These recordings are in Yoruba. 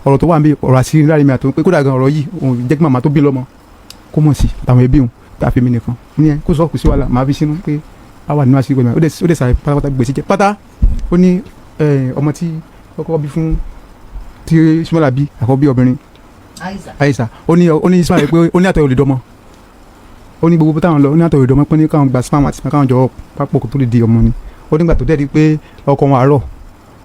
ọ̀rọ̀ tó wà ń bí ọ̀rọ̀ àṣírí láàrin mi àtòun pé kódà gan ọ̀rọ̀ yìí òun jẹ́ kí màmá tó bí lọ́mọ kó mọ̀ sí àtàwọn ẹbí òun tá a fi mí nìkan ní ẹ kó sọ kù sí wàhálà màá fi sínú pé a wà nínú àṣírí gbẹmí ó dẹ̀ sàrẹ̀ pátápátá gbèsè jẹ pátá ó ní ọmọ tí ọkọ bí fún tí Ismaila bí àkọ́bí obìnrin Aisha ó ní Ismaila pé ó ní àtọ̀ olùdọ́mọ ó ní gbogbo táwọn lọ ó ní àtọ̀ olùdọ́mọ pé ní káwọn gba spam àti káwọn jọ pápọ̀ kó tó lè di ọmọ ni ó nígbà tó dẹ̀ di pé ọkọ wọn àárọ̀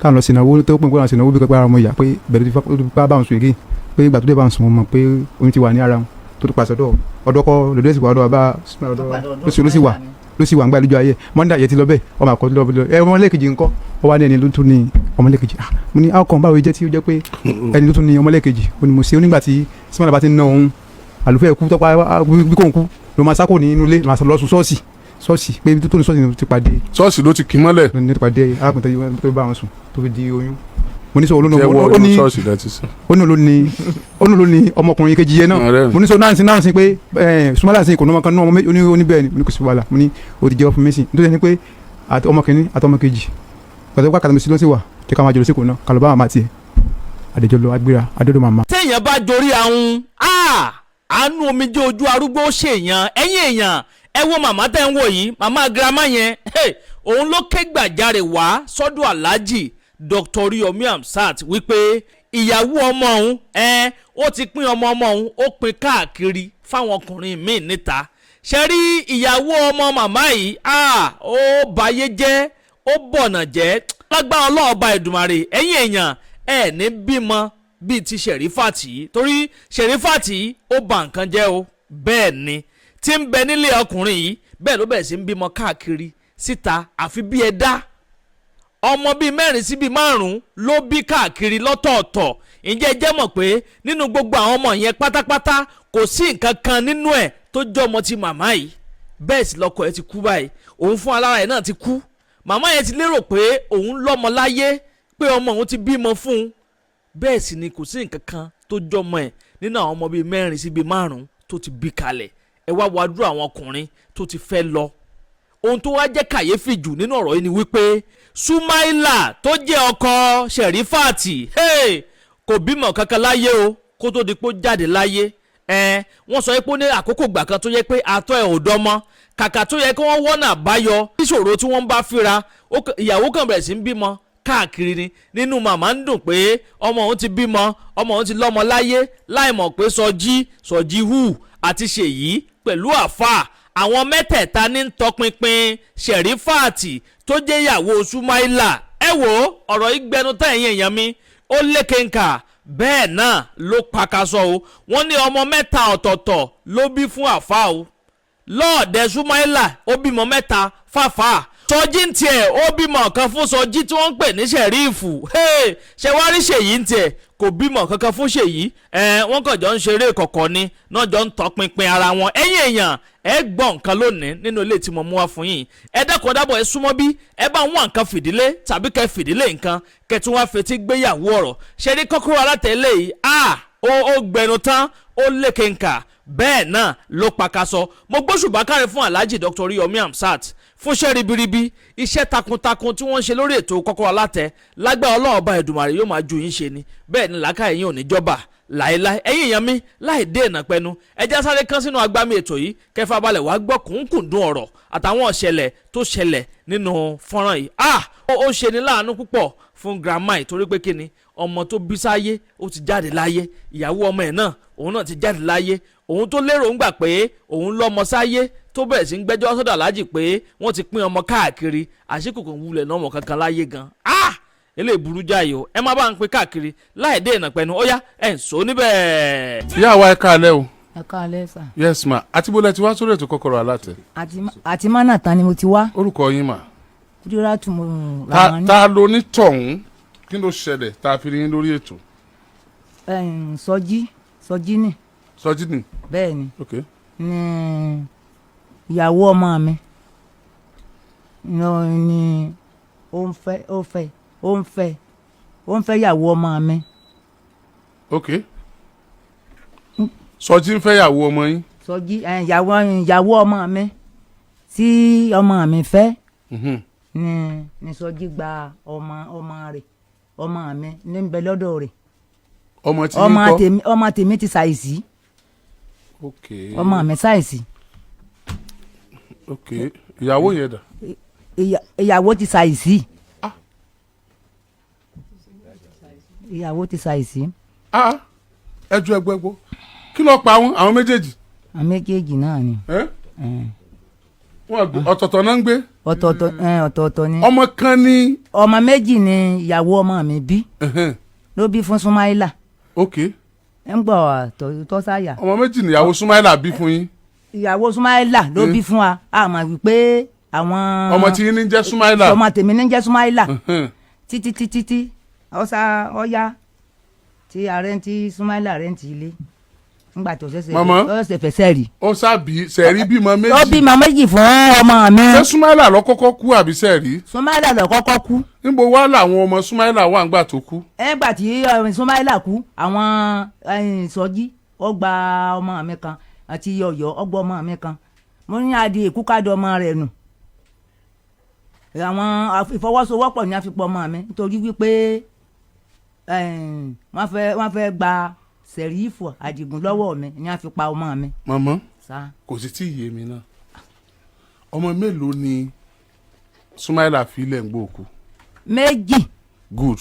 káwọn lọ sìnàwó tó pín gbọ́dọ̀ sìnàwó bí pẹ́pẹ́ ara ọmọ ìyá pé bẹ̀rẹ̀ tó bá bá wọn sùn èké pé ìgbà tó dé bá wọn sùn mọ̀ pé oyún ti wà ní ara wọn tó tó pàṣẹ ọ̀dọ́kọ lọ́dọ̀ èsì wà bá ló sì wà ń gbà lójú ayé mọ́ndà yẹ ti lọ bẹ́ẹ̀ ọmọ àkọ́tún lọ́bẹ̀ ọmọ lẹ́ẹ̀kejì ńkọ́ ọ wá ní ẹni ló tún ní ọmọ lẹ́ẹ̀kejì mo ní àwọn kan báwo jẹ́ tí ó jẹ́ pé ẹni ló tún ní ọmọ lẹ́ẹ̀kejì ó ní mo ṣe onígbà tí Ismaila bá ti ń ná òun àlùfẹ́ kú tọ́pá bí kò ń kú ló máa sákò ní inú ilé máa lọ sùn ṣọ́ọ̀ṣì pé ibi tó ní ṣọ́ọ̀ṣì ni ti pàdé ṣọ́ọ̀ṣì ló ti kì í mọ́lẹ̀ ní ti pàdé arákùnrin tó bá wọn sùn tó fi di oyún mo ní sọ olóno ní ọmọkùnrin kejì yẹn náà mo ní sọ náà sí pé Ismaila sí kò ní ọmọ kan náà oníbẹ̀ẹ́ ni mo ní kò sí wàhálà mo ní o ti jẹ́ ọ̀fun mẹ́sìn nítorí ẹni pé ọmọ kìíní àti ọmọ kejì pàtó wákàtí mi sí ló sì wà kí ká máa jòló sí kò náà kálọ̀ bá màmá tiẹ̀ àdéjọ́ lọ agbéra adódò màmá. téèyàn bá jorí ahun àánú omijé ojú arúgbó ṣèyàn ẹ̀yìn èèyàn ẹ wo màmá tẹ́ ń wò yìí màmá girama yẹn òun ló ké gbàjarè wá sọ́dọ̀ aláàjì Dr. Oriyomi Hamzat wípé ìyàwó ọmọ òun ó ti pín ọmọ òun ó pín káàkiri fáwọn ọkùnrin míì níta ṣe rí ìyàwó ọmọ màmá yìí ó bayé jẹ́ ó bọ̀nà jẹ́ lágbára ọlọ́ọ̀ba Èdùmàrè ẹ̀yìn èèyàn ní bímọ bíi ti Serifat yìí torí Serifat yìí ó bà nǹkan jẹ́ o bẹ́ẹ̀ ni tí ń bẹ nílé ọkùnrin yìí bẹ́ẹ̀ ló bẹ̀rẹ̀ sí ń bímọ káàkiri síta àfi bí ẹ̀dá ọmọ bíi 4 sí bíi 5 ló bí káàkiri lọ́tọ̀ọ̀tọ̀ ǹjẹ́ ẹ jẹ́ mọ̀ pé nínú gbogbo àwọn ọmọ yẹn pátápátá kò sí nǹkan kan nínú ẹ̀ tó jẹ́ ọmọ ti màmá yìí bẹ́ẹ̀ sì lọ́kọ ẹ̀ ti kú báyìí òun fún alára ẹ̀ náà ti kú màmá yẹn ti lérò pé òun lọ́mọ láyé pé ọmọ òun ti bímọ fún un bẹ́ẹ̀ sì ni kò sí nǹkan kan tó jẹ́ ọmọ ẹ̀ nínú àwọn ọmọ bíi 4 sí bíi 5 tó ti bí kalẹ̀ ẹ wá wàdúrà àwọn ọkùnrin tó ti fẹ́ lọ ohun tó wá jẹ́ kàyéfì jù nínú ọ̀rọ̀ yìí ni wípé Ismaila tó jẹ́ ọkọ Serifat kò bímọ kankan láyé o kó tó di pé ó jáde láyé wọ́n sọ pé ó ní àkókò gbà kan tó yẹ pé àtọ̀ ẹ̀ ò dọ́mọ kàkà tó yẹ kí wọ́n wọ́nà àbáyọ níṣòro tí wọ́n bá fíra ìyàwó kan bẹ̀rẹ̀ sí ń bímọ káàkiri ni nínú màmá ń dùn pé ọmọ òun ti bímọ ọmọ òun ti lọ́mọ láyé láì mọ̀ pé sọjí hù àti ṣèyí pẹ̀lú àfà àwọn mẹ́tẹ̀ẹ̀ta ní tọpinpin Serifat tó jẹ́ ìyàwó Ismaila ẹ wo ọ̀rọ̀ ìgbẹ́nu tán ẹ̀yìn èèyàn mi ó lékenkà bẹ́ẹ̀ náà ló pakasọ o wọ́n ní ọmọ 3 ọ̀tọ̀ọ̀tọ̀ ló bí fún àfà o lọ́ọ̀dẹ Ismaila ó bímọ 3 fàfà sọjí ń tiẹ̀ ó bímọ kan fún sọjí tí wọ́n ń pè ní Sẹ̀rífù ṣe wá rí ṣèyí ń tiẹ̀ kò bímọ kankan fún ṣèyí wọ́n kàn jọ ń ṣeré kọ̀kọ̀ ni náà jọ ń tọpinpin ara wọn ẹ̀yìn èèyàn ẹ gbọ́ nǹkan lónìí nínú ilé tí mo mú wá fún yín ẹ dákun dábọ̀ ẹ súnmọ́ bí ẹ bá wọn nǹkan fìdílé tàbí kẹ fìdílé nǹkan kẹ tún wá fetí gbéyàwó ọ̀rọ̀ ṣe ní Kókórò Alátẹ yìí ó gbẹnu tán ó lékenkà bẹ́ẹ̀ náà ló pakasọ mo gbóṣùbà káre fún Alhaji Dr. Oriyomi Hamzat fúnṣẹ́ ribiribi iṣẹ́ takuntakun tí wọ́n ń ṣe lórí ètò Kókórò Alátẹ lágbára ọlọ́ọ̀ba Èdùmàrè yóò máa ju yín ṣe ni bẹ́ẹ̀ ni làákàyè yín ò ní jọba láéláé ẹ̀yin èèyàn mi láì dé ìnà pẹnu ẹjá sáré kan sínú agbámi ètò yìí kẹfà balẹ̀ wá gbọ́ kùnkùndún ọ̀rọ̀ àtàwọn ọ̀ṣẹlẹ̀ tó ṣẹlẹ̀ nínú fọ́nrán yìí ó ṣe ní láàánú púpọ̀ fún grandma yìí torí pé kíni ọmọ tó bí sáyé ó ti jáde láyé ìyàwó ọmọ ẹ̀ náà òun náà ti jáde láyé òun tó lérò ń gbà pé òun lọ́mọ sáyé tó bẹ̀rẹ̀ sí ń gbẹ́jọ́ sọ́dọ̀ aláàjì pé wọ́n ti pín ọmọ káàkiri àṣekòkò wulẹ̀ náà ọmọ kankan láyé gan eléyìí burú jáì o ẹ má bá ń pín káàkiri láì dé ìnà pẹ̀lú ó yá ẹ̀ ń sọ níbẹ̀. ìyá wa ẹ káalẹ́ o. ẹ káalẹ́ sà. yes ma àti bó lẹ ti wá sórí ètò Kókórò Alátẹ. àti mánà tán ni mo ti wá. orúkọ yín mà. Kúdírátù mo làwọn ní. ta ló ní tọ̀hún kí ló ṣẹlẹ̀ tá a fi rí yín lórí ètò. sọjí ni. sọjí ni. bẹ́ẹ̀ ni. ok. ní ìyàwó ọmọ mi ni ó ń fẹ́ ìyàwó ọmọ mi. ok. sọjí ń fẹ́ ìyàwó ọmọ yín. sọjí ìyàwó ọmọ mi tí ọmọ mi fẹ́ ni sọjí gba ọmọ rẹ̀ ọmọ mi ní ń bẹ lọ́dọ̀ rẹ̀. ọmọ tí yín kọ́ ọmọ tèmi ti ṣàìsí. ok ọmọ mi ṣàìsí. ok ìyàwó yẹn dà. ìyàwó ti ṣàìsí. ìyàwó ti ṣàìsí. ẹjọ́ ẹgbẹ́gbọ́ kí ló pa àwọn méjèèjì. àwọn méjèèjì náà ni. wọn ọ̀tọ̀ọ̀tọ̀ náà ń gbé. ọ̀tọ̀ọ̀tọ̀ ni. ọmọ kan ní. ọmọ méjì ni ìyàwó ọmọ mi bí. ló bí fún Súmáìlà. ok. ń gbọ́ tọ́sáyà. ọmọ méjì ni ìyàwó Súmáìlà bí fún yín. ìyàwó Súmáìlà ló bí fún wa a mọ̀ wípé àwọn. ọmọ tí yín ní jẹ́ Súmáìlà. ọmọ tèmi ní jẹ́ Súmáìlà. títí ọ̀yá tí arẹ́ntì Súmáìlà rẹ́ntì ilé nígbà tó ṣẹ̀ṣẹ̀ fẹ́ sẹ́ẹ̀rì. ó sábì sẹ́ẹ̀rì bímọ méjì. ó bímọ méjì fún ọmọ mi. ṣé Súmáìlà ló kọ́kọ́ kú àbí sẹ́ẹ̀rì. Súmáìlà ló kọ́kọ́ kú. níbo wá làwọn ọmọ Súmáìlà wà ńgbà tó kú. ẹgbà tí Súmáìlà kú àwọn sọjí ó gba ọmọ mi kan àti Ọ̀yọ́ ó gba ọmọ mi kan mo ní adìẹ kúkádọ ọmọ rẹ̀ nù. àwọn ìfọwọ́sowọ́pọ̀ ni a fi pọ̀ ọmọ mi nítorí wípé wọ́n fẹ́ gba Sẹ̀rífù Àdìgún lọ́wọ́ mi ni a fi pa ọmọ mi. màmá kò sì tí ì yé mi náà ọmọ mélòó ni Súmáìlà filẹ̀ ń gbòòkú. méjì. good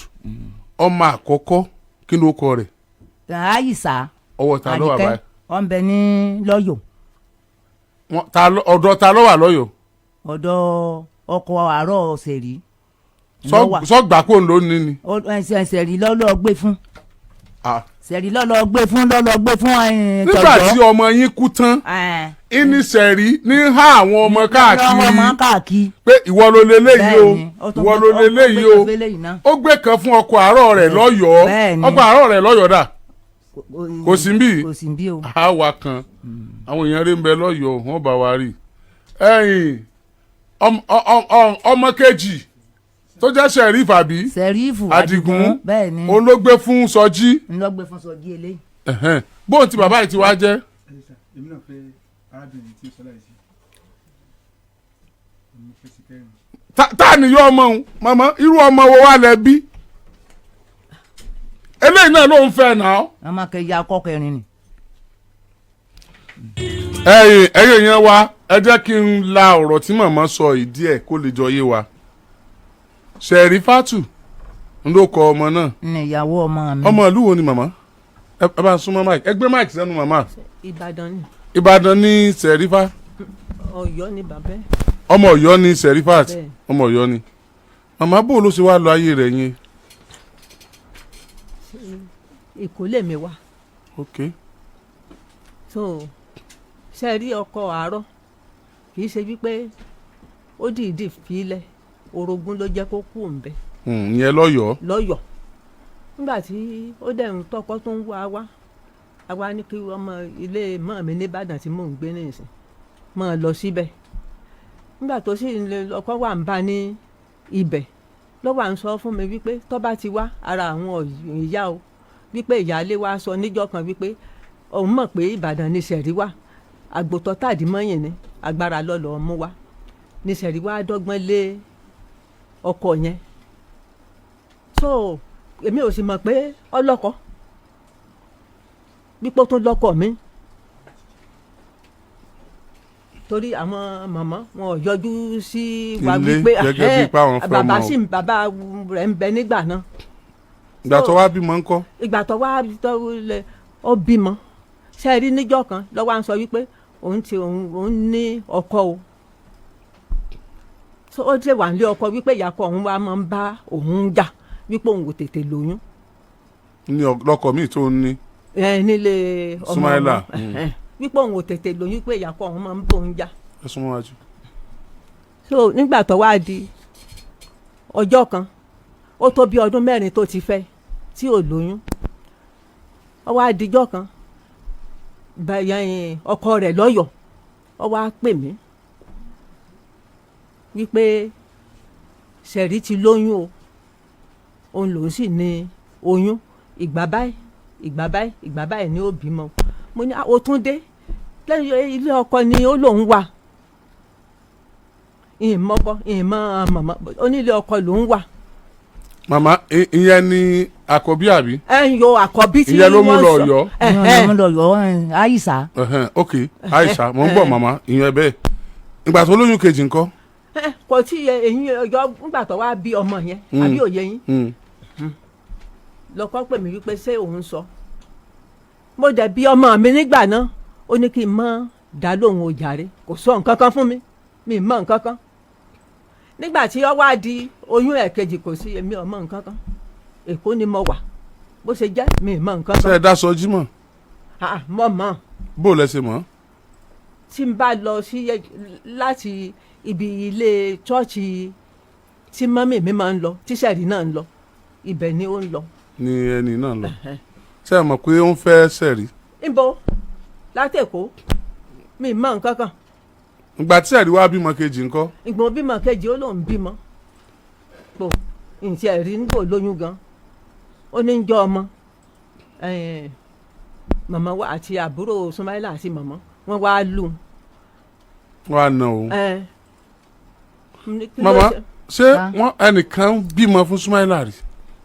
ọmọ àkọ́kọ́ kí ló kọ rẹ̀. Àyìsá ọwọ́ ta ló wà báyìí. ó ń bẹ ní lọ́yọ̀. ọ̀dọ̀ ta ló wà lọ́yọ̀. ọ̀dọ̀ ọkọ̀ àárọ̀ Sẹ̀rí. sọ́gbà kò ń lò ní ni. Sẹ̀rí lọ́lọ́ gbé fún. Sẹ̀rí lọ́lọ́ gbé fún nígbà tí ọmọ yín kú tán ìní Sẹ̀rí ní há àwọn ọmọ káàkiri pé ìwọ ló leléyìí o ìwọ ló leléyìí o ó gbé kan fún ọkọ̀ àárọ̀ rẹ̀ lọ́yọ̀ọ́ ọkọ̀ àárọ̀ rẹ̀ lọ́yọ̀ọ́ dà kò sí bí o àwa kan àwọn èèyàn rí ń bẹ lọ́yọ̀ọ́ wọ́n bá wa rí ọmọ kejì tó jẹ́ Serifat Àdìgún òun ló gbé fún Sọjí. eléyìí. bóun ti bàbá yìí ti wá jẹ́. èmi náà fẹ́ arábìnrin tí sọlá yìí sí. tá ni yọ ọmọ òun màmá irú ọmọ wo wà lẹ bí. eléyìí náà ló ń fẹ́ náà. ọmọ kẹyà akọkẹrin ni. ẹ̀yin yẹn wá ẹ jẹ́ kí n la ọ̀rọ̀ tí màmá sọ ìdí ẹ̀ kó lè jọ yé wa. Serifatu ń ló kọ ọmọ náà. ní ìyàwó ọmọ mi. ọmọ ìlú wo ni màmá ẹ bá ń súnmọ́ máìkì ẹ gbé máìkì sẹ́nu màmá. Ìbàdàn ni. Ìbàdàn ní Serifat. Ọ̀yọ́ ni bàbá. ọmọ Ọ̀yọ́ ní Serifat ọmọ Ọ̀yọ́ ni. màmá bò ló ṣe wá lọ ayé rẹ̀ yẹn. Èkó lèmi wá. ok. so ṣe rí ọkọ àárọ̀ kì í ṣe wípé ó dìídì fílẹ̀ orogún ló jẹ́ kó kú òǹbẹ. ìyẹn lọ́yọ̀ọ́. nígbà tí ó dẹ̀ ń tọkọ tó ń wá àwa ní kí ọmọ ilé mọ́ mi nìbàdàn tí mò ń gbé nìsín mọ́ lọ síbẹ̀. nígbà tó sì ọkọ wà ń bá ní ibẹ̀ ló wà ń sọ fún mi wípé tó bá ti wá ara àwọn ìyá o wípé ìyáálé wa sọ níjọ́ kan wípé òun mọ̀ pé Ìbàdàn ni Sẹ̀rí wà àgbòtọ́ tàdí mọ́yìn ni agbára lọ́lọ́ mú wa ni Sẹ̀rí wà dọ́gbọ́n lé ọkọ yẹn. so èmi ò sì mọ̀ pé ọlọ́kọ pípọ́ tó lọ́kọ mi torí àwọn màmá wọn ò yọjú sí wa wípé bàbá rẹ̀ ń bẹ nígbà náà. ìgbà tó wá bímọ ńkọ́. ìgbà tó wá ó bímọ ṣe rí níjọ́ kan lọ́wọ́ à ń sọ wípé òun ní ọkọ o so ó lè wà nílé ọkọ wípé ìyàkọ òun wa máa ń bá òun jà wípé òun ò tètè lóyún. ní lọkọ míì tó ń ní. nílé ọmọ Súmáìlà wípé òun ò tètè lóyún pé ìyàkọ òun máa ń bá òun jà. ẹ súnmọ́ wájú. so nígbà tó wá di ọjọ́ kan ó tó bí ọdún 4 tó ti fẹ́ tí ò lóyún ó wá dijọ́ kan ọkọ rẹ̀ lọ́yọ̀ọ́ ó wá pè mí wípé Sẹ̀rí ti lóyún o òun lòún sì ní oyún ìgbà báyìí ni ó bímọ. mo ní ó tún dé lẹ́yìn ilé ọkọ ni ó lòún wà ìmọ̀kọ ìmọ̀ màmá ó ní ilé ọkọ lòún wà. màmá ìyẹn ni àkọ́bí àbí. yo àkọ́bí tí ìyẹn ló mú lọ Ọ̀yọ́. ló mú lọ Ọ̀yọ́ Àyíṣà. ok Àyíṣà mo ń bọ̀ màmá ìyẹn bẹ́ẹ̀ ìgbà tó lóyún kejì ńkọ́. kò tí eyín ọjọ́ nígbà tó wá bí ọmọ yẹn àbí òye yín lọ́kọ́ pè mí wípé ṣé òun sọ mo dẹ̀ bí ọmọ mi nígbà náà ó ní kí n mọ̀ dá lóhùn ojàre kò sọ nǹkan kan fún mi mọ̀ nǹkan kan nígbà tí ó wá di oyún ẹ̀kejì kò sí èmi ò mọ̀ nǹkan kan Èkó ni mo wà bó ṣe jẹ́ mi mọ̀ nǹkan kan. ṣé ẹ dá sọjí mọ̀. mo mọ̀. bó o lẹ ṣe mọ̀. tí n bá lọ sí láti ibi ilé chọ́ọ̀chì tí mọ́mì mi máa ń lọ tí sẹ́ẹ̀rì náà ń lọ ibẹ̀ ni ó ń lọ. ni ẹni náà lọ ṣé ẹ mọ̀ pé ó ń fẹ́ sẹ́ẹ̀rì. níbo láti Èkó mi mọ̀ nǹkan kan. ìgbà tí ẹ̀rí wá bímọ kejì ńkọ́. ìgbọ̀n bímọ kejì ó lóun bímọ pò ǹtí ẹ̀rí ń bò lóyún gan ó ní ń jọ ọmọ màmá wa àti àbúrò Sumaila àti màmá wọn wá lù. wọn á nà òun. màmá ṣé wọn ẹnìkan bímọ fún Sumaila rí.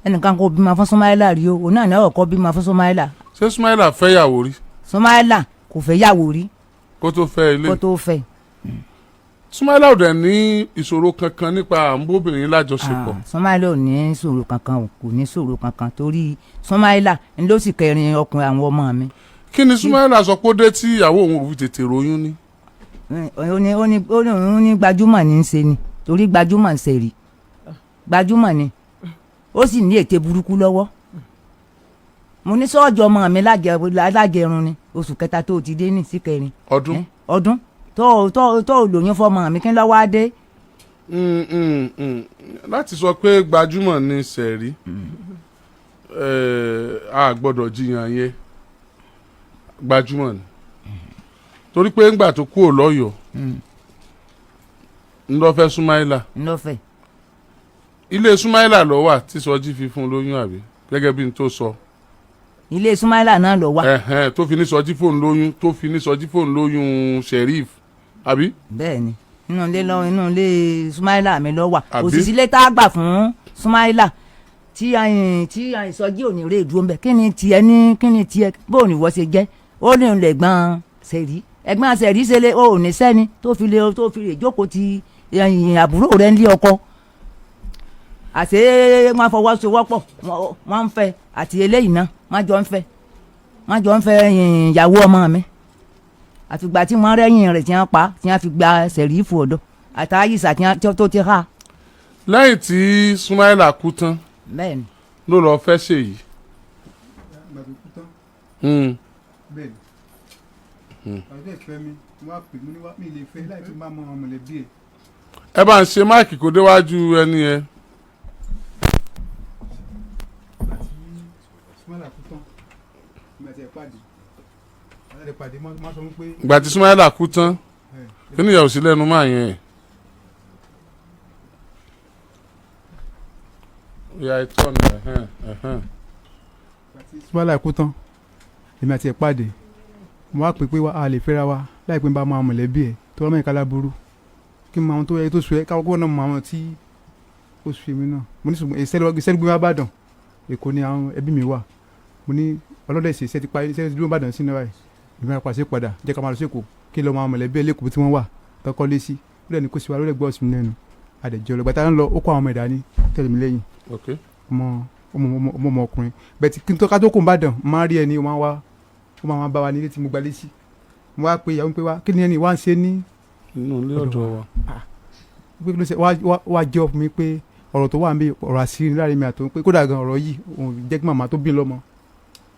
ẹnìkan kò bímọ fún Sumaila rí o òun náà ní ọkọ bímọ fún Sumaila. ṣé Sumaila fẹ́ yàwó rí. Sumaila kò fẹ́ yàwó rí. kó tó fẹ́ ilé. kó tó fẹ́. Sumaila ò dẹ̀ ní ìṣòro kankan nípa àǹbóbìnrin lájọṣepọ̀. Sumaila ò ní ìṣòro kankan kò ní ìṣòro kankan torí Sumaila ń ló sì kẹrin ọkùnrin àwọn ọmọ mi. kí ni Sumaila sọ pé ó dé tí ìyàwó òun ò fi tètè ròyún ní. ó ní gbajúmọ̀ ní í ṣe ni torí gbajúmọ̀ ń ṣe rí gbajúmọ̀ ni ó sì ní ète burúkú lọ́wọ́ mo ní sọ́ọ̀jọ́ ọmọ mi lájẹrun ni oṣù kẹta tó ti dé ní sí kẹrin. ọdún tó lóyún fọmọ mi kí n lọ́wọ́ á dé. láti sọ pé gbajúmọ̀ ní sẹ̀rí a gbọ́dọ̀ jiyàn yẹn gbajúmọ̀ ni torí pé ńgbà tó kúrò lọ́yọ̀ọ́ ńlọ́fẹ́ Sumaila. ńlọ́fẹ́. ilé Sumaila ló wà tí sọjí fi fún lóyún àbí gẹ́gẹ́ bí n tó sọ. ilé Sumaila náà ló wà. tó fi ní sọjí fóun lóyún tó fi ní sọjí fóun lóyún Serif àbí. bẹ́ẹ̀ni inú ilé Sumaila mi ló wà òṣìṣẹ́ ilé tá a gbà fún Sumaila tí ìsọjí ò ní rè dúró mbẹ kí ni tiẹ̀ bó ni wọ́n ṣe jẹ́ ó ní ẹ̀gbọ́n Sẹ̀rí ẹ̀gbọ́n Sẹ̀rí ṣẹlẹ̀ ó ní sẹ́ni tó fi lè jókòó ti àbúrò rẹ̀ ní ọkọ àti wọn fọwọ́sowọ́pọ̀ wọn ń fẹ́ àti eléyìí náà wọn jọ ń fẹ́ ìyàwó ọmọ mi àfìgbà tí wọ́n rẹ́yìn rẹ̀ tí wọ́n pa tí wọ́n fi gba Sẹ̀rífù ọ̀dọ̀ àti Àyíṣà tó ti há. lẹ́yìn tí Sumaila kú tán bẹ́ẹ̀ni ló lọ fẹ́ ṣèyí. bẹ́ẹ̀ni ọjọ́ ìfẹ́ mi wọ́n á pè mí ní mi lè fẹ́ láì fi máa mọ ọmọ mọ̀lẹ́bí ẹ̀. ẹ bá ń ṣe máìkì kó déwájú ẹni yẹn. Sumaila kú tán ìgbà tí ẹ pàdé máa sọ pé. ìgbà tí Sumaila kú tán kí ni ìyàwó sí lẹ́nu máa yẹn. ìyá ìtọ́ ni Sumaila kú tán èmi àti ẹ̀ pàdé mo wá pè pé a lè fẹ́ra wa láì pé n bá máa mọ̀lẹ́bí ẹ̀ tó wọ́n mẹ́rin kálá burú kí n máa wọn tó yẹ tó sùn ẹ́ káwọn kó náà máa wọn tí ó sùn èmi náà mo ní ṣùgbọ́n ìṣẹ́ni gbé wá bàdàn Èkó ni àwọn ẹbí mi wà mo ní ọlọ́dẹ̀ ṣe iṣẹ́ ti parí iṣẹ́ ti dúró bàdàn sí náà ìmọ̀ ẹ̀ pàṣẹ padà jẹ́ ká máa lọ sí Èkó kí lọ́ọ́ máa mọ̀lẹ́bí ẹ̀ lẹ́kọ̀ọ́ tí wọ́n wà tọkọ lé sí ó dẹ̀ ní kó sí wa ló lẹ̀ gbọ́ ọ̀sùn lẹ́nu àdẹ̀jọ́ lọ gbàtà ń lọ ó kó àwọn ọmọ ẹ̀dá ní tẹ̀lé mi lẹ́yìn ọmọ ọkùnrin bẹ́ẹ̀ tí kí n tó ká tó kó ń bàdàn máa rí ẹni ó máa bá wa nílé tí mo gbalé sí mo wá pé ìyàwó pé wá kí ni ẹni wá ń ṣe ní inú ilé ọ̀dọ̀ wa wá jẹ́ ọ̀fun mi pé ọ̀rọ̀ tó wà ń bí ọ̀rọ̀ àṣírí láàrin mi àtòun pé kódà gan ọ̀rọ̀ yìí òun jẹ́ kí màmá tó bí lọ́mọ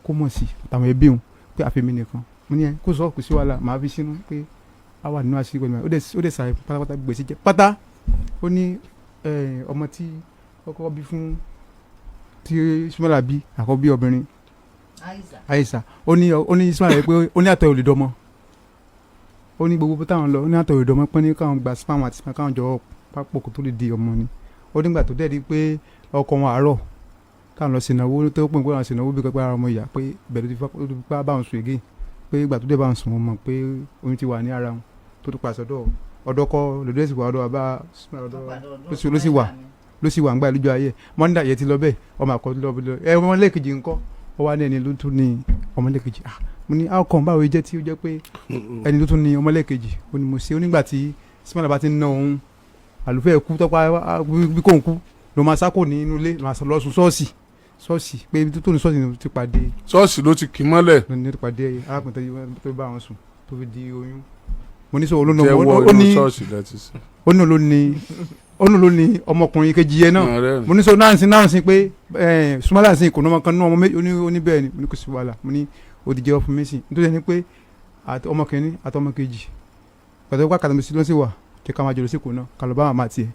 kó mọ̀ sí àtàwọn ẹbí òun pé àfẹ́mi nìkan mo ní ẹ kó sọ kò sí wàhálà màá fi sínú pé a wà nínú àṣírí pẹ̀lú ó dẹ̀ sàrẹ̀ pátápátá gbèsè jẹ́ pátá ó ní ọmọ tí kọ́kọ́ bí fún tí Sumaila bí àkọ́bí obìnrin Àyíṣà ó ní Sumaila pé ó ní àtọ̀ olùdọ́mọ ó ní gbogbo táwọn lọ ó ní àtọ̀ olùdọ́mọ pé ní káwọn gba spam àti spam káwọn jọ pápọ̀ kó tó lè di ọmọ ni ó nígbà tó dẹ́ẹ̀di pé ọkọ wọn àárọ̀ káwọn lọ sìnàwó tó pín pé àwọn sìnàwó bí pẹ́pẹ́ ara ọmọ ìyá pé bẹ̀rẹ̀ tó fi pa báwọn sùn ègé pé ìgbà tó dé báwọn sùn wọn mọ̀ pé oyún ti wà ní ara wọn tó ti pàṣẹ ọ̀dọ́ kọ lòdì ẹ̀sìn wà ọ̀dọ́ bàbá ló sì wà ló sì wà ń gbà lójú ayé mọ́ndà yẹn ti lọ bẹ́ẹ̀ ọmọ àkọ́tún lọ bẹ́ẹ̀ ọmọ lẹ́ẹ̀kejì ńkọ́ ó wá ní ẹni ló tún ní ọmọ lẹ́ẹ̀kejì mo ní outcome báwo jẹ́ tí ó jẹ́ pé ẹni ló tún ní ọmọ lẹ́ẹ̀kejì ó ní mo ṣe onígbà tí simala bá ti ń ná òun àlùfẹ́ kú tọ́pá bí kò ń kú ló máa sákò ní inú ilé lọ sùn ṣọ́ọ̀ṣì pé ibi tó ní ṣọ́ọ̀ṣì ló ti pàdé. ṣọ́ọ̀ṣì ló ti kì í mọ́lẹ̀. ló ti pàdé arákùnrin tó bá wọn sùn tó fi di oyún. mo ní sọ ó ní ọmọkùnrin kejì yẹn náà mo ní sọ náà sí pé sumala sí kò ní ọmọ kan náà oníbẹ̀ẹ́ ni mo ní kò sí wàhálà mo ní ó ti jẹ́wọ́ fún mi sí nítorí ẹni pé ọmọ kìíní àti ọmọ kejì pàtó wá kàtàmì ló sì wà kí ká máa jọ lọ sí kò náà kà lọ bá màmá tiẹ̀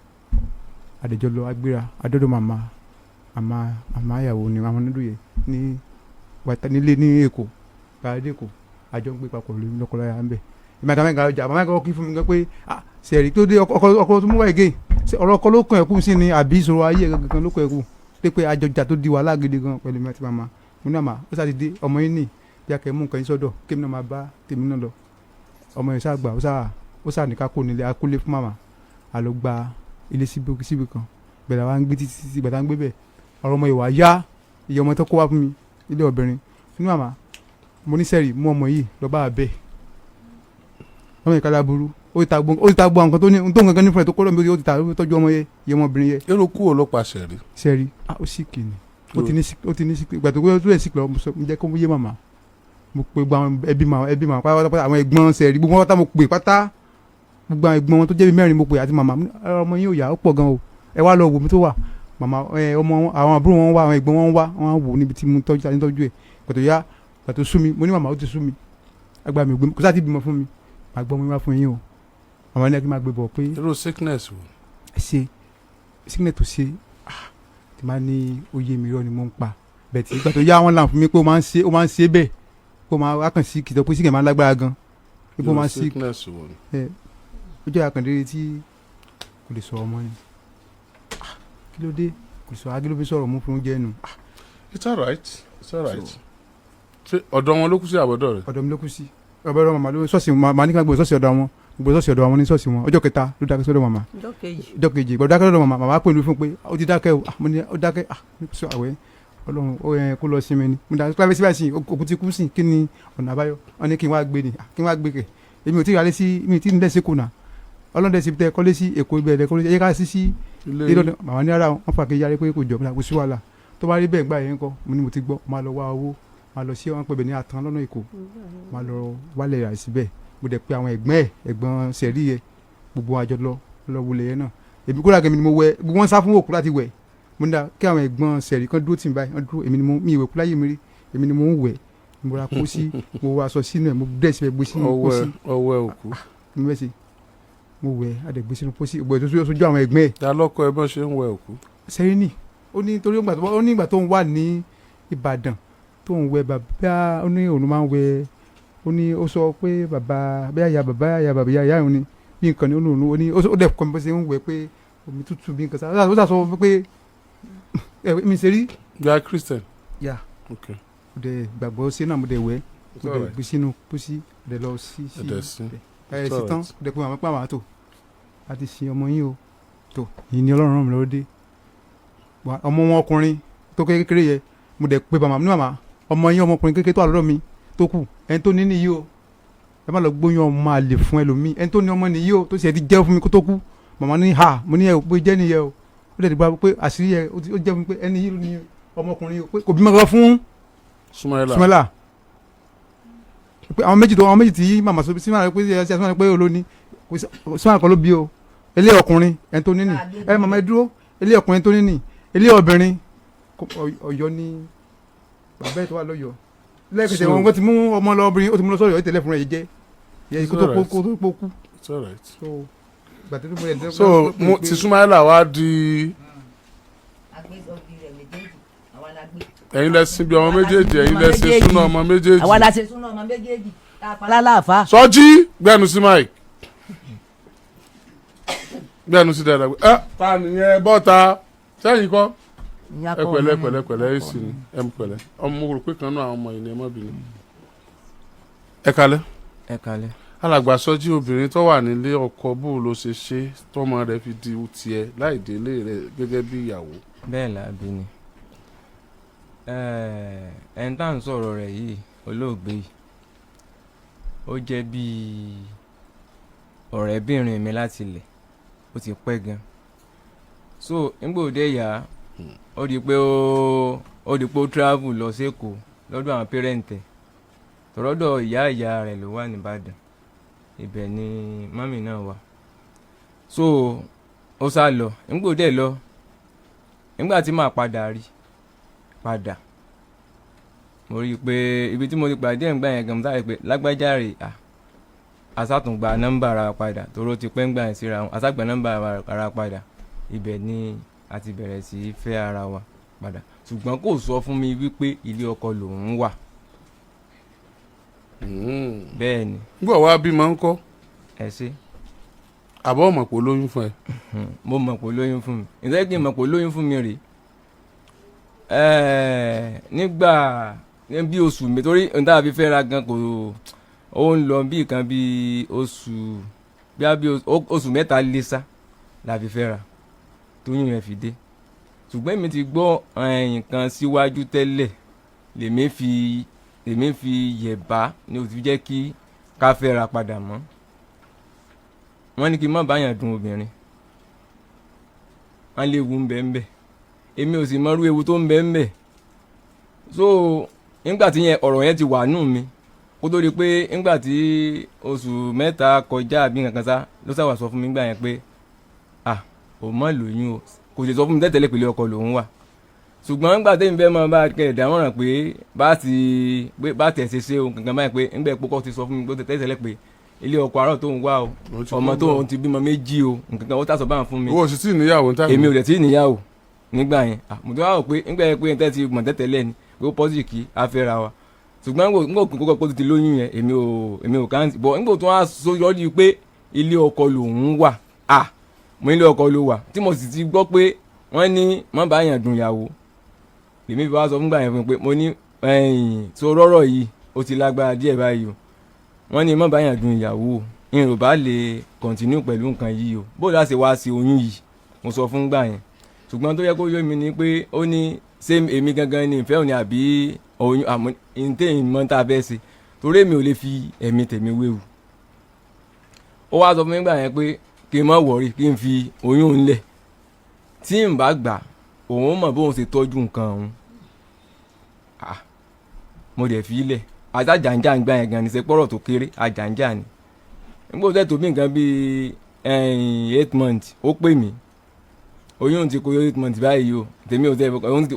àdèjọ lọ agbéra adọ́dọ̀ màmá ìyàwó ni màmá nídùú yẹ nílé ní Èkó gàdé Èkó àjọ ń gbé papọ̀ lórí lọ́kọ̀ọ́láyà ń bẹ̀ ìmọ̀ àtàwọn ẹ̀ka ọjà àmọ́ ẹ̀ka kí fún mi gan pé sẹ̀rí tó dé ọkọ̀ tó mú wáyé gé ọ̀rọ̀ ọkọ̀ ló kàn ẹ̀kú sí ni àbí ìṣòro ayé gangan ló kàn ẹ̀kú pé pé àjọjà tó di wàhálà gidi gan pẹ̀lú mi àti màmá mo ní àmà ó sáà ti dé ọmọ yín nì bí a kẹ́ mú nǹkan yín sọ́dọ̀ kémi náà máa bá tèmi náà lọ ọmọ yẹn sáà gbà ó sáà ní ká kó nílé akólé fún màmá àlọ́ gba ilé síbi kan bẹ̀rẹ̀ wa ń gbé títí bẹ̀rẹ̀ wa ń gbé bẹ̀ ọ̀rọ̀ ọmọ ìwà yá iye ọmọ tó kó wá fún mi ilé obìnrin fún màmá mo ní sẹ́rì mú ọmọ yìí lọ bá bẹ́ẹ̀ ọmọ ìkàlà burú ó ti ta gbọ́ nǹkan tó ń gangan nífẹ̀ẹ́ tó kọ́ lọ́mọ ó ti ta tọ́jú ọmọ yẹ iye ọmọbìnrin yẹ. èrò kúrò ló pa sẹ́rì. sẹ́rì ó sì kì ní ó ti ní ìgbà tó lè sí lọ mo jẹ́ kó yé màmá mo pe gbogbo àwọn ẹbí màmá pátápátá àwọn ẹ̀gbọ́n sẹ́rì gbogbo wọn pátá mo pè pátá gbogbo àwọn ẹ̀gbọ́n wọn tó jẹ́ bí mẹ́rin mo pè àti màmá ọmọ yín ò yá ó pọ̀ gan o ẹ wá lọ wò mí tó wà màmá ọmọ àwọn àbúrò wọn wá àwọn ẹ̀gbọ́n wọn wá wọn wò níbi tí mo tọ́jú ẹ̀ pẹ̀tọ́ yá pẹ̀tọ́ sú mi mo ní màmá ó ti sú mi agbá mi ò gbé kó sáà ti bímọ fún mi màá gbọ́ mi wá fún yín o màmá ní ẹ kí n máa gbé bọ̀ pé. irú sickness wo. sickness tó ṣe tí máa ní oyè mi rọ ni mo ń pa bẹ́ẹ̀ tí ìgbà tó yá wọn làm fún mi pé ó máa ń ṣe bẹ́ẹ̀ pé ó máa wá kàn sí kìtọ́ pé síkẹ̀ máa ń lágbára gan. irú sickness wo. ó jẹ́ àkàndé tí kò lè sọ ọmọ ni kí ló dé kò sọ agílóbi sọ̀rọ̀ mú fún oúnjẹ nù. it's alright. ṣé ọ̀dọ̀ wọn ló kú sí àbọ̀dọ̀ rẹ̀. ọ̀dọ̀ mi ló kú sí ọ̀bẹ̀rẹ̀ màmá ló ṣọ́ọ̀ṣì màmá ní ká gbé ṣọ́ọ̀ṣì ọ̀dọ̀ wọn gbé ṣọ́ọ̀ṣì ọ̀dọ̀ wọn ní ṣọ́ọ̀ṣì wọn ọjọ́ kẹta ló dákẹ́ sọ́dọ̀ màmá. ọjọ́ kejì gbọ́dọ̀ dákẹ́ sọ́dọ̀ màmá màmá pè mí fún pé ó ti dákẹ́ o mo ní ó dákẹ́ sọ àwẹ̀ Ọlọ́run ó yẹ kó lọ sí mi ni mo dà pé síbẹ̀ sí òkú ti kú sí kí ni ọ̀nà àbáyọ wọn ní kí n wá gbé ni kí n wá gbé kẹ̀ èmi ò tí ì rálé sí mi tí ń dẹ̀ sí kùnà ọlọ́dẹ sí tẹ kọ́lé sí Èkó ibẹ̀ ẹ̀ kọ́lé ẹ̀yẹ ká sí ilé màmá ní ara wọn fà kí yarí pé kò jọ kò sí wàhálà tó bá rí bẹ́ẹ̀ gbà yẹn kọ́ mo ní mo ti gbọ́ máa lọ wá owó máa lọ sí wọn pẹ̀bẹ̀ ní àtàn lọ́nà Èkó máa lọ wálẹ̀ rà síbẹ̀ mo dẹ̀ pé àwọn ẹ̀gbọ́n sẹ̀rí yẹ gbogbo àjọ lọ wọlé yẹn náà èmi kó dàgẹ́ mi ni mo wẹ̀ gbogbo wọn sá fún òkú láti wẹ̀ mo ní dá kí àwọn ẹ̀gbọ́n sẹ̀rí kan dúró tì mí báyìí wọ́n dúró èmi ni mi ìwẹ̀ kú láyé mi rí èmi ni mo ń wẹ̀ mo ra kó sí mo wọ aṣọ sínú ẹ̀ mo dẹ̀ síbẹ̀ gbé sínú pósí ọwọ́ òkú mo wẹ̀ sí mo wẹ̀ adẹ̀gbé sínú pósí ìgbọ̀ tó sojú àwọn ẹ̀gbọ́n ẹ̀. ta lọ́kọ ẹ bọ́ ṣe ń wẹ̀ òkú. sẹ́yìn ni ó ní torí ó ní ìgbà tó ń wà ní Ìbàdàn tó ń wẹ̀ bàbá ó ní òun máa ń wẹ̀ ó ní ó sọ pé bàbá ìyá òun ni bí nǹkan ní olóòórùn ó ní ó dẹ̀ kọ́ mi bó ṣe ń wẹ̀ pé omi tútù bí nǹkan sáà ó sọ pé mi ṣe rí. you are Christian. ya ok. mo dẹ̀ gbàgbọ́ sí náà mo dẹ̀ wẹ̀ mo dẹ̀ gbé sínú pósí mo dẹ̀ lọ sí tán mo dẹ̀ pé màmá pàmò àtò àti sin ọmọ yín o tó yìí ni Ọlọ́run ràn mí lọ́wọ́ dé ọmọ wọn ọkùnrin tó kékeré yẹ mo dẹ̀ pé màmá ní màmá ọmọ yín ọmọkùnrin kékeré tó wà lọ́dọ̀ mi tó kù ẹni tó ní nìyí o ẹ má lọ gbóyún ọmọ àlè fún ẹlòmíì ẹni tó ní ọmọ nìyí o tó sì ẹ ti jẹ́ fún mi kó tó kú màmá ní ha mo ní ẹ pé jẹ́ nìyẹn o ó dẹ̀ ti gba pé àṣírí yẹ ó jẹ́ fún mi pé ẹni yìí ló ní ọmọkùnrin o pé kò bímọ kan fún Sumaila pé àwọn méjì tí màmá sọ sí màmá pé ẹ ṣe àṣọ pé olóní Sumaila kan ló bí o ilé ọkùnrin ẹni tó ní nì ẹ màmá ẹ dúró ilé ọkùnrin tó ní nì ilé obìnrin Ọ̀yọ́ ní bàbá ẹ̀ tó wà lọ́yọ̀ọ́ lẹ́ẹ̀kẹsẹ̀ wọn ti mú ọmọ lọ́bìnrin ó ti mú lọ sọ́yọ̀ ìtẹ̀lẹ́ fún rẹ̀ jẹ́ yẹ kó tó kú. it's alright. so ti Sumaila wá di. ẹ̀yin lẹ sin bí ọmọ méjèèjì ẹ̀yin lẹ sin súnà ọmọ méjèèjì. àwa la ṣe súnà ọmọ méjèèjì tá a pa lálàáfà. sọjí gbẹnu sí mike gbẹnu sí dáadáa ẹ ta nìyẹn bọ́ta sẹ́yìn kọ́ ẹ pẹ̀lẹ́ èsì ni ẹ ń pẹ̀lẹ́ ọmọ mo rò pé kan náà àwọn ọmọ yìí ni ẹ má bínú. ẹ kalẹ́. alàgbà Sọjí obìnrin tó wà nílé ọkọ bó ló ṣe tọmọ rẹ̀ fi di tiẹ̀ láì délé rẹ̀ gẹ́gẹ́ bí ìyàwó. bẹ́ẹ̀ làbí ni ẹni tá à ń sọ̀rọ̀ rẹ̀ yìí olóògbé yìí ó jẹ́ bíi ọ̀rẹ́bìnrin mi láti ilẹ̀ ó ti pẹ́ gan so nígbà òde yá ó di pé ó travel lọ sẹ́kọ̀ọ́ lọ́dọ̀ àwọn pẹ́rẹ́ǹtẹ̀ tọ́rọ́dọ̀ ìyá rẹ̀ ló wà nìbàdàn ibẹ̀ ni mọ́mì náà wà so ó sá lọ nígbà òde lọ nígbà tí màá padà mo rí i pé ibi tí mo ti pàdé ẹ̀ǹgbà yẹn gan mo sáré pé lágbájá rè asátùngbà nọ́mbà ara padà toró ti pẹ́ ń gbà yẹn síra wọn aságbà nọ́mbà ara padà ibẹ̀ ni a ti bẹ̀rẹ̀ sí í fẹ́ ara wa padà ṣùgbọ́n kò sọ fún mi wípé ilé ọkọ lòun wà. bẹ́ẹ̀ ni. nígbà wàá bímọ ń kọ́. ẹ ṣe. àbọ̀ mọ̀ pé lóyún fún ẹ. mo mọ̀ pé lóyún fún mi ìtọ́jú kí n mọ̀ pé lóyún fún mi rèé nígbà bí oṣù mi torí n táà fi fẹ́ ra gan kò ó ń lọ bí nǹkan bí oṣù mẹ́ta lé sá la fi fẹ́ ra tóyún yẹn fi dé ṣùgbọ́n èmi ti gbọ́ nǹkan síwájú tẹ́lẹ̀ lèmi fi yẹ̀bá ni ó ti jẹ́ kí ká fẹ́ ra padà mọ́ wọ́n ní kí n má báyàn dùn obìnrin wọ́n léwu ń bẹ èmi ò sì mọ irú ewu tó ń bẹ so nígbà tí ọ̀rọ̀ yẹn ti wà nù mí kó tó di pé nígbà tí oṣù mẹ́ta kọjá àbí nǹkan sá ló sáwà sọ fún mi nígbà yẹn pé ò mọ̀ lóyún o kò sì sọ fún mi tẹ́tẹ́lẹ̀ pẹ̀lú ọkọ lòun wà ṣùgbọ́n nígbà tí mi fẹ́ mọ bá kẹ̀ dámọ̀ràn pé bá tẹ̀ ṣe o kankan báyìí pé nígbà ìpókọ́ ti sọ fún mi tẹ́tẹ́lẹ̀ pé ilé ọkọ àárọ̀ tóun wà o ọmọ tóun ti bímọ 2 o nǹkan kan ó tà sọ báwọn fún mi. owó sì tí ì níyàwó ń tà mí. èmi ò dẹ̀ tí ì níyàwó nígbà yẹn mo ti wá rò pé nígbà yẹn pé n tẹ́tí mọ̀ tẹ́tẹ́lẹ̀ ni pé ó pọ́sì kí a fẹ́ ra wa ṣùgbọ́n nígbà òkú kókó ti lóyún yẹn èmi ò káǹtì bọ̀ nígbà tó wá so yọrí pé ilé ọkọ lòun wà mo ilé ọkọ ló wà tí mo sì ti gbọ́ pé wọ́n ní má bá yàn dùn ìyàwó lèmi fi wá sọ fúngbà yẹn fún mi pé mo ní so rọ́rọ̀ yìí ó ti lágbára díẹ̀ báyìí o wọ́n ní má bá yàn dùn ìyàwó ìrìn bá lè kọ̀ntínú pẹ̀lú nǹkan yìí o bó láti wá sí oyún yìí mo sọ fúngbà yẹn ṣùgbọ́n tó yẹ kó yé mi ni pé ó ní ṣé èmi gangan ni ìfẹ́ òní àbí oyún àmọ́ ìǹtẹ̀ ìmọ̀ tá a fẹ́ ṣe torí èmi ò lè fi ẹ̀mí tèmi wéwu. ó wá sọ fún mi gbà yẹn pé kí n má wọ̀rí kí n fi oyún ńlẹ̀ tí n bá gbà òun mọ̀ bóun ṣe tọ́jú nǹkan òun. mo dẹ̀ fi ilẹ̀ ajájàǹjà ń gbà yẹn gan ni ṣe pọ́rọ̀ tó kéré ajáǹjà ni. nígbà tó tó bí nǹkan bíi 8 months ó pè mí oyún ti kó 8 months báyìí o tèmi ò tẹ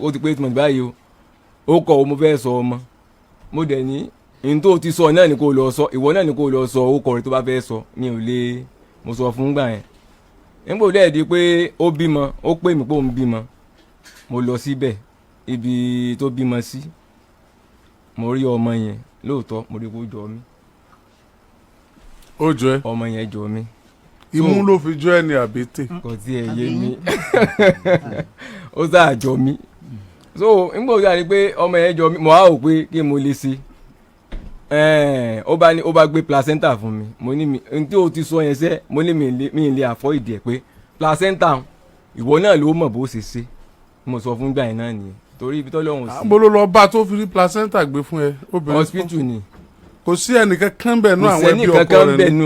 ó ti pé 8 months báyìí o ó kọ o mo fẹ́ sọ ọmọ mo dẹ̀ ní n tó ti sọ náà ni kò lọ sọ ìwọ náà ni kò lọ sọ ó kọ rẹ tó bá fẹ́ sọ mi ò lè mo sọ fún gbà yẹn nígbà tó dẹ̀ di pé ó bímọ ó pè mí pé òun bímọ mo lọ síbẹ̀ ibi tó bímọ sí mo rí ọmọ yẹn lóòótọ́ mo rí kó jọ mí. ó jọ ẹ. ọmọ yẹn jọ mí. imú ló fi jọ ẹ ní àbètè. kò tiẹ̀ yé mi ó sáà jọ mí so nígbà tó yàrá pé ọmọ yẹn jọ mí mo á wò pé kí mo lè ṣe ó bá gbé placenta fún mi mo ní mi n tí o ti sọ yẹn sẹ́ mo ní mi lè àfọ́ ìdí ẹ̀ pé placenta ìwọ náà ló mọ̀ bó ṣe ṣe mo sọ fún gbà yẹn náà nìyẹn torí ibi tọ́lọ́run sí. àbó ló lọ bá tó fi rí placenta gbé fún ẹ obìnrin. hospital ni. kò sí ẹnìkan kan bẹ̀ nú àwọn ẹbí ọkọ rẹ ni.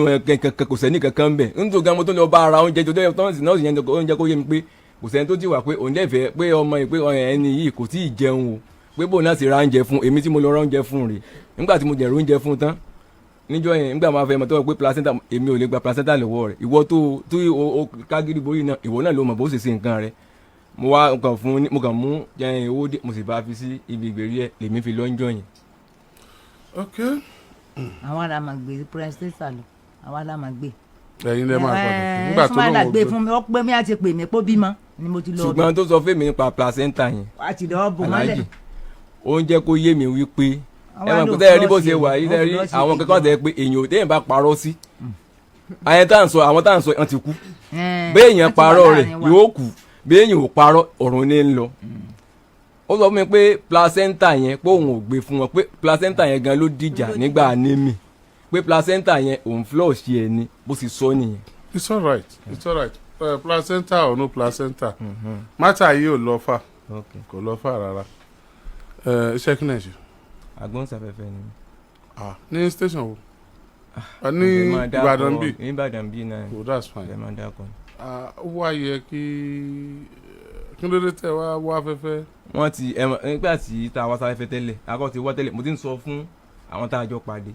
kò sẹ́ni kankan bẹ̀ nítorí gan mo tó lọ bá ara oúnjẹ tó tọ́ náà sì yẹn oúnjẹ kó yé mi pé kò sẹ́ni tó ti wà pé òun lẹ́fẹ̀ẹ́ pé ọmọ yìí pé ẹni yìí kò tí ì jẹun o pé bóun náà sì ra oúnjẹ fún èmi tí mo lọ ra oúnjẹ fún rè nígbà tí mo jẹ̀rọ oúnjẹ fún tán níjọ́ yẹn nígbà máa fẹ́ mọ̀ tó wọ pé placenta èmi ò lè gba placenta lọ́wọ́ rẹ̀ ìwọ tó o kágídí borí náà ìwọ náà ló mọ̀ bó ṣe ṣe nǹkan rẹ̀ mo wá kàn fún mo kàn mú owó dé mo sì bá fi sí ibi ìgbèrí ẹ̀ lèmi fi lọ́njọ́ yẹn. ok. àwọn ará máa gbé pírẹsidẹ́ntà lọ àwọn ará máa gbé. ẹ̀yin lẹ máa padà nígbà tó lóun ò gbé fún mi ó pé mi àti pè mí pé bímọ ni mo ti lọ. ṣùgbọ́n tó sọ fún mi nípa placenta yẹn. àti lọ́ọ́ bò mọ́lẹ̀. ó ń jẹ́ kó yé mi wípé ẹ máa kó tẹ́ ẹ rí bó ṣe wà yìí tẹ́ ẹ rí àwọn kankan tẹ́ ẹ pé èèyàn ò téèyàn bá parọ́ sí àwọn tá à ń sọ ẹ̀ ti kú béèyàn parọ́ rẹ̀ yóò kú béèyàn ò parọ́ ọ̀run ní ń lọ. ó sọ fún mi pé placenta yẹn pé òun ò gbé fún wọn pé placenta yẹn gan ló dìjà nígbà anémì pé placenta yẹn òun flush yẹn ni bó sì sọ nìyẹn. It's alright. Placenta or no placenta matter yìí ò lọ fà kò lọ fà rárá. Iṣẹ́ kí náà ṣe. agbóhùnsáfẹ́fẹ́ ni. Ní station wo. Ní Ìbàdàn bí. Ní Ìbàdàn bí náà. Oh, that's fine. ẹ máa dákọ. Ó wá yẹ kí ló dé tẹ wá afẹ́fẹ́. wọ́n ti nígbà tí tá a wá sáfẹ́fẹ́ tẹ́lẹ̀ akọ́ ti wá tẹ́lẹ̀ mo ti ń sọ fún àwọn tá a jọ pàdé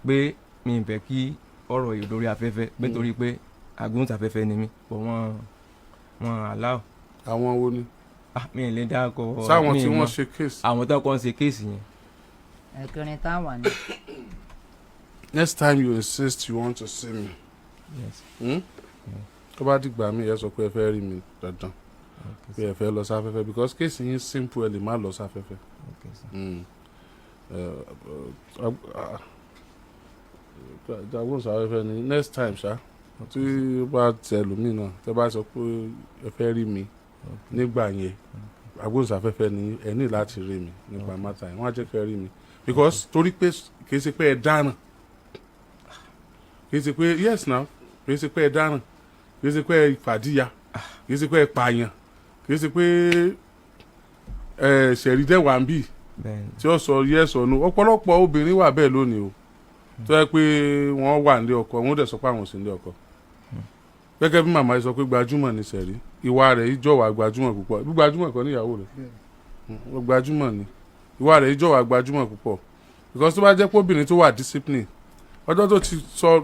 pé mi ì fẹ́ kí ọ̀rọ̀ yìí lórí afẹ́fẹ́ nítorí pé agbóhùnsáfẹ́fẹ́ ni mí bọ̀ wọ́n aláwọ̀. àwọn wo ni. mi ì lè dákọ. sáwọn tí wọ́n ṣe kéèsì. àwọn tó kọ́ ń ṣe kéèsì yẹn. ẹ̀kẹrin táwọn ni. Next time you insist you want to see me. Yes. Tó bá dìgbà mi ẹ sọ pé ẹ fẹ́ rí mi dandan pé ẹ fẹ́ lọ sáfẹ́fẹ́ because kéèsì yín simple ẹ lè má lọ sáfẹ́fẹ́. Agbóhùnsáfẹ́fẹ́ ni next time ṣá tí ó bá tẹ lómi náà tẹ bá sọ pé ẹ fẹ́ rí mi nígbà yẹn agbóhùnsáfẹ́fẹ́ ni ẹ ní láti rí mi nígbà mátà yẹn wọ́n á jẹ́ kẹ́ rí mi because torí pé kì í ṣe pé ẹ dáràn kì í ṣe pé yes now kì í ṣe pé ẹ dáràn kì í ṣe pé ẹ fàdíyà kì í ṣe pé ẹ pààyàn kì í ṣe pé ẹ ṣẹ̀rídẹ́wà ń bì tí ó sọ yes or no ọ̀pọ̀lọpọ̀ obìnrin wà bẹ́ẹ̀ lónìí o tó yẹ pé wọ́n wà nílé ọkọ wọ́n dẹ̀ sọ pé àwọn ò sí nílé ọkọ gẹ́gẹ́ bí màmá yìí sọ pé gbajúmọ̀ ní sẹ̀rí ìwà rẹ̀ ìjọ̀wà gbajúmọ̀ púpọ̀ bí gbajúmọ̀ kan níyàwó rẹ̀ gbajúmọ̀ ni ìwà rẹ̀ ìjọ̀wà gbajúmọ̀ púpọ̀ because tó bá jẹ́ pé obìnrin tó wà discipline ọjọ́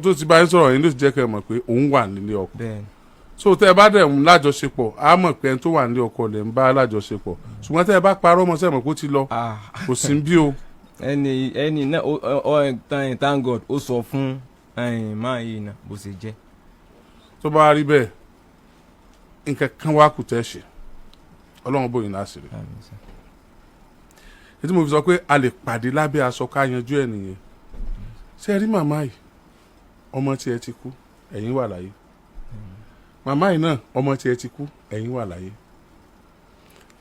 tó ti bá yín sọ̀rọ̀ yín ló ti jẹ́ kẹ́ ẹ mọ̀ pé òun wà nílé ọkọ so tẹ́ ẹ bá dẹ̀ ń lájọṣepọ̀ á mọ̀ pé ẹni tó wà nílé ọkọ lẹ̀ ń bá lájọṣepọ̀ ṣùgbọ́n tẹ́ ẹ bá parọ́ mọ́ sẹ́mọ̀ kó ti lọ kò sí bí o. ẹni náà thank God ó sọ fún máa yìí náà bó ṣe jẹ́. tó bá rí bẹ́ẹ̀ nǹkan kan wá kù tẹ́ ṣe ọlọ́run bóyin láṣìírí ètò mo fi sọ pé a lè pàdé lábẹ́ aṣọ ká yanjú ẹ̀ nìyẹn ṣé ẹ rí màmá yìí ọmọ tí ẹ ti kú ẹ̀yin wà láyé màmá yìí náà ọmọ tí ẹ ti kú ẹ̀yin wà láyé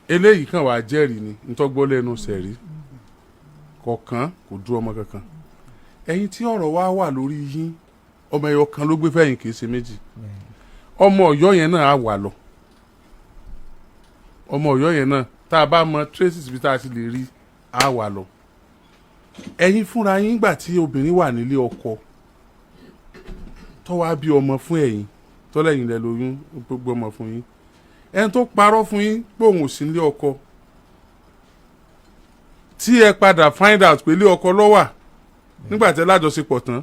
eléyìí kan wàá jẹ́rìí ni ntọ́gbọ́ lẹ́nu sẹ̀rí kọ̀ọ̀kan kò dúró ọmọ kankan ẹ̀yin tí ọ̀rọ̀ wa wà lórí yín ọmọ ẹyọ kan ló gbé fẹ́yìn kì í ṣe méjì ọmọ Ọ̀yọ́ yẹn náà á wà lọ ọmọ Ọ̀yọ́ yẹn náà tá a bá mọ traces bí tá a ti lè rí á wà lọ ẹ̀yin fúnra yín gbà tí obìnrin wà nílé ọkọ tó wá bí ọmọ fún ẹ̀yin tó lẹ́yìn lẹ lóyún gbogbo ọmọ fún yín ẹni tó parọ́ fún yín pé òun ò sí nílé ọkọ tí ẹ padà find out pé ilé ọkọ ló wà nígbà tí ẹ lájọṣepọ̀ tán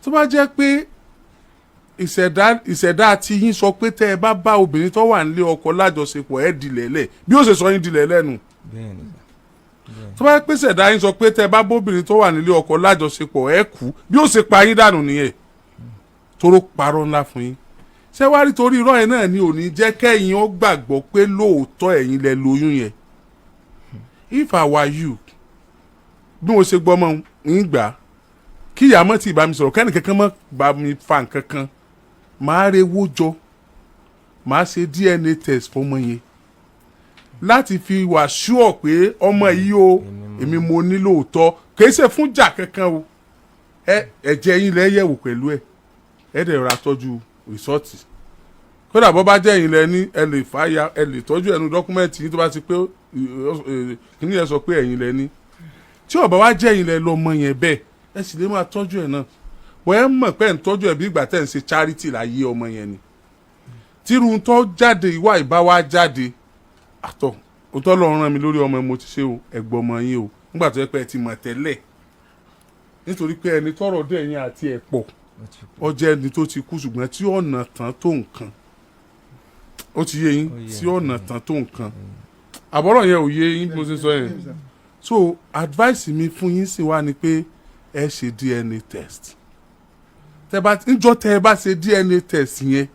tó bá jẹ́ pé ìṣẹ̀dá tí yín sọ pé tẹ́ ẹ bá bá obìnrin tó wà nílé ọkọ lájọṣepọ̀ ẹ dilẹ̀lẹ̀ bí ó ṣe sọ yín dilẹ̀lẹ̀ nù tó bá pé ìṣẹ̀dá yín sọ pé tẹ́ ẹ bá bóbìnrin tó wà nílé ọkọ lájọṣepọ̀ ẹ kú bí ó ṣe pa yín dànù nìyẹn toró parọ́ ńlá fún yín ṣé wá rí torí irọ́ yẹn náà ni ò ní jẹ́ kẹ́yìn ó gbàgbọ́ pé lóòótọ́ ẹ̀yin lẹ lóyún yẹn if I were you bí mo ṣe gbọ́ mọ́ ń gbà kí ìyá mọ́ ti bá mi sọ̀rọ̀ kẹ́ni kankan mọ́ bá mi fa nǹkan kan máa rewó jọ máa ṣe DNA test fọmọ yẹn láti fi wà ṣúọ̀ pé ọmọ yìí o èmi mo ní lóòótọ́ kì í ṣe fún jà kankan o ẹ̀jẹ̀ yín lẹ́ yẹ̀wò pẹ̀lú ẹ̀ dẹ̀ ra tọ́jú rìsọ́ọ̀tì kódà bọ́ bá jẹ́ yín lẹ ní ẹ lè fàáya ẹ lè tọ́jú ẹnu dọ́kúmẹ́ǹtì yín tó bá ti pé kíní yẹn sọ pé ẹ̀yin lẹ ní tí ó bá wá jẹ́ yín lẹ lọ́mọ yẹn bẹ́ẹ̀ ẹ sì lè máa tọ́jú ẹ̀ náà wọ́n ẹ mọ̀ pé ẹ̀ ń tọ́jú ẹ̀ bí ìgbà tẹ̀ ń ṣe charity láyé ọmọ yẹn ni tírun tó jáde ìwà ìbá wa jáde àtọ̀ òótọ́ lọ́ọ́ rán mi lórí ọmọ mo ti ṣe o ẹ̀gbọ́n ọmọ yín o nígbà tó yẹ pé ẹ ti mọ̀ tẹ́lẹ̀ nítorí pé ẹni tọ́rọ̀ dé ẹ̀yìn àti ẹ̀ pọ̀ ọjọ́ ẹni tó ti kú ṣùgbọ́n tí ọ̀nà tán tó nǹkan ó ti yé yín tí ọ̀nà tán tó nǹkan àbọ̀rọ̀ yẹn ò yé yín bó ṣe sọ yẹn so advice mi fún yín sì wá ni pé ẹ ṣe DNA test níjọ́ tẹ́ ẹ bá ṣe DNA test yẹn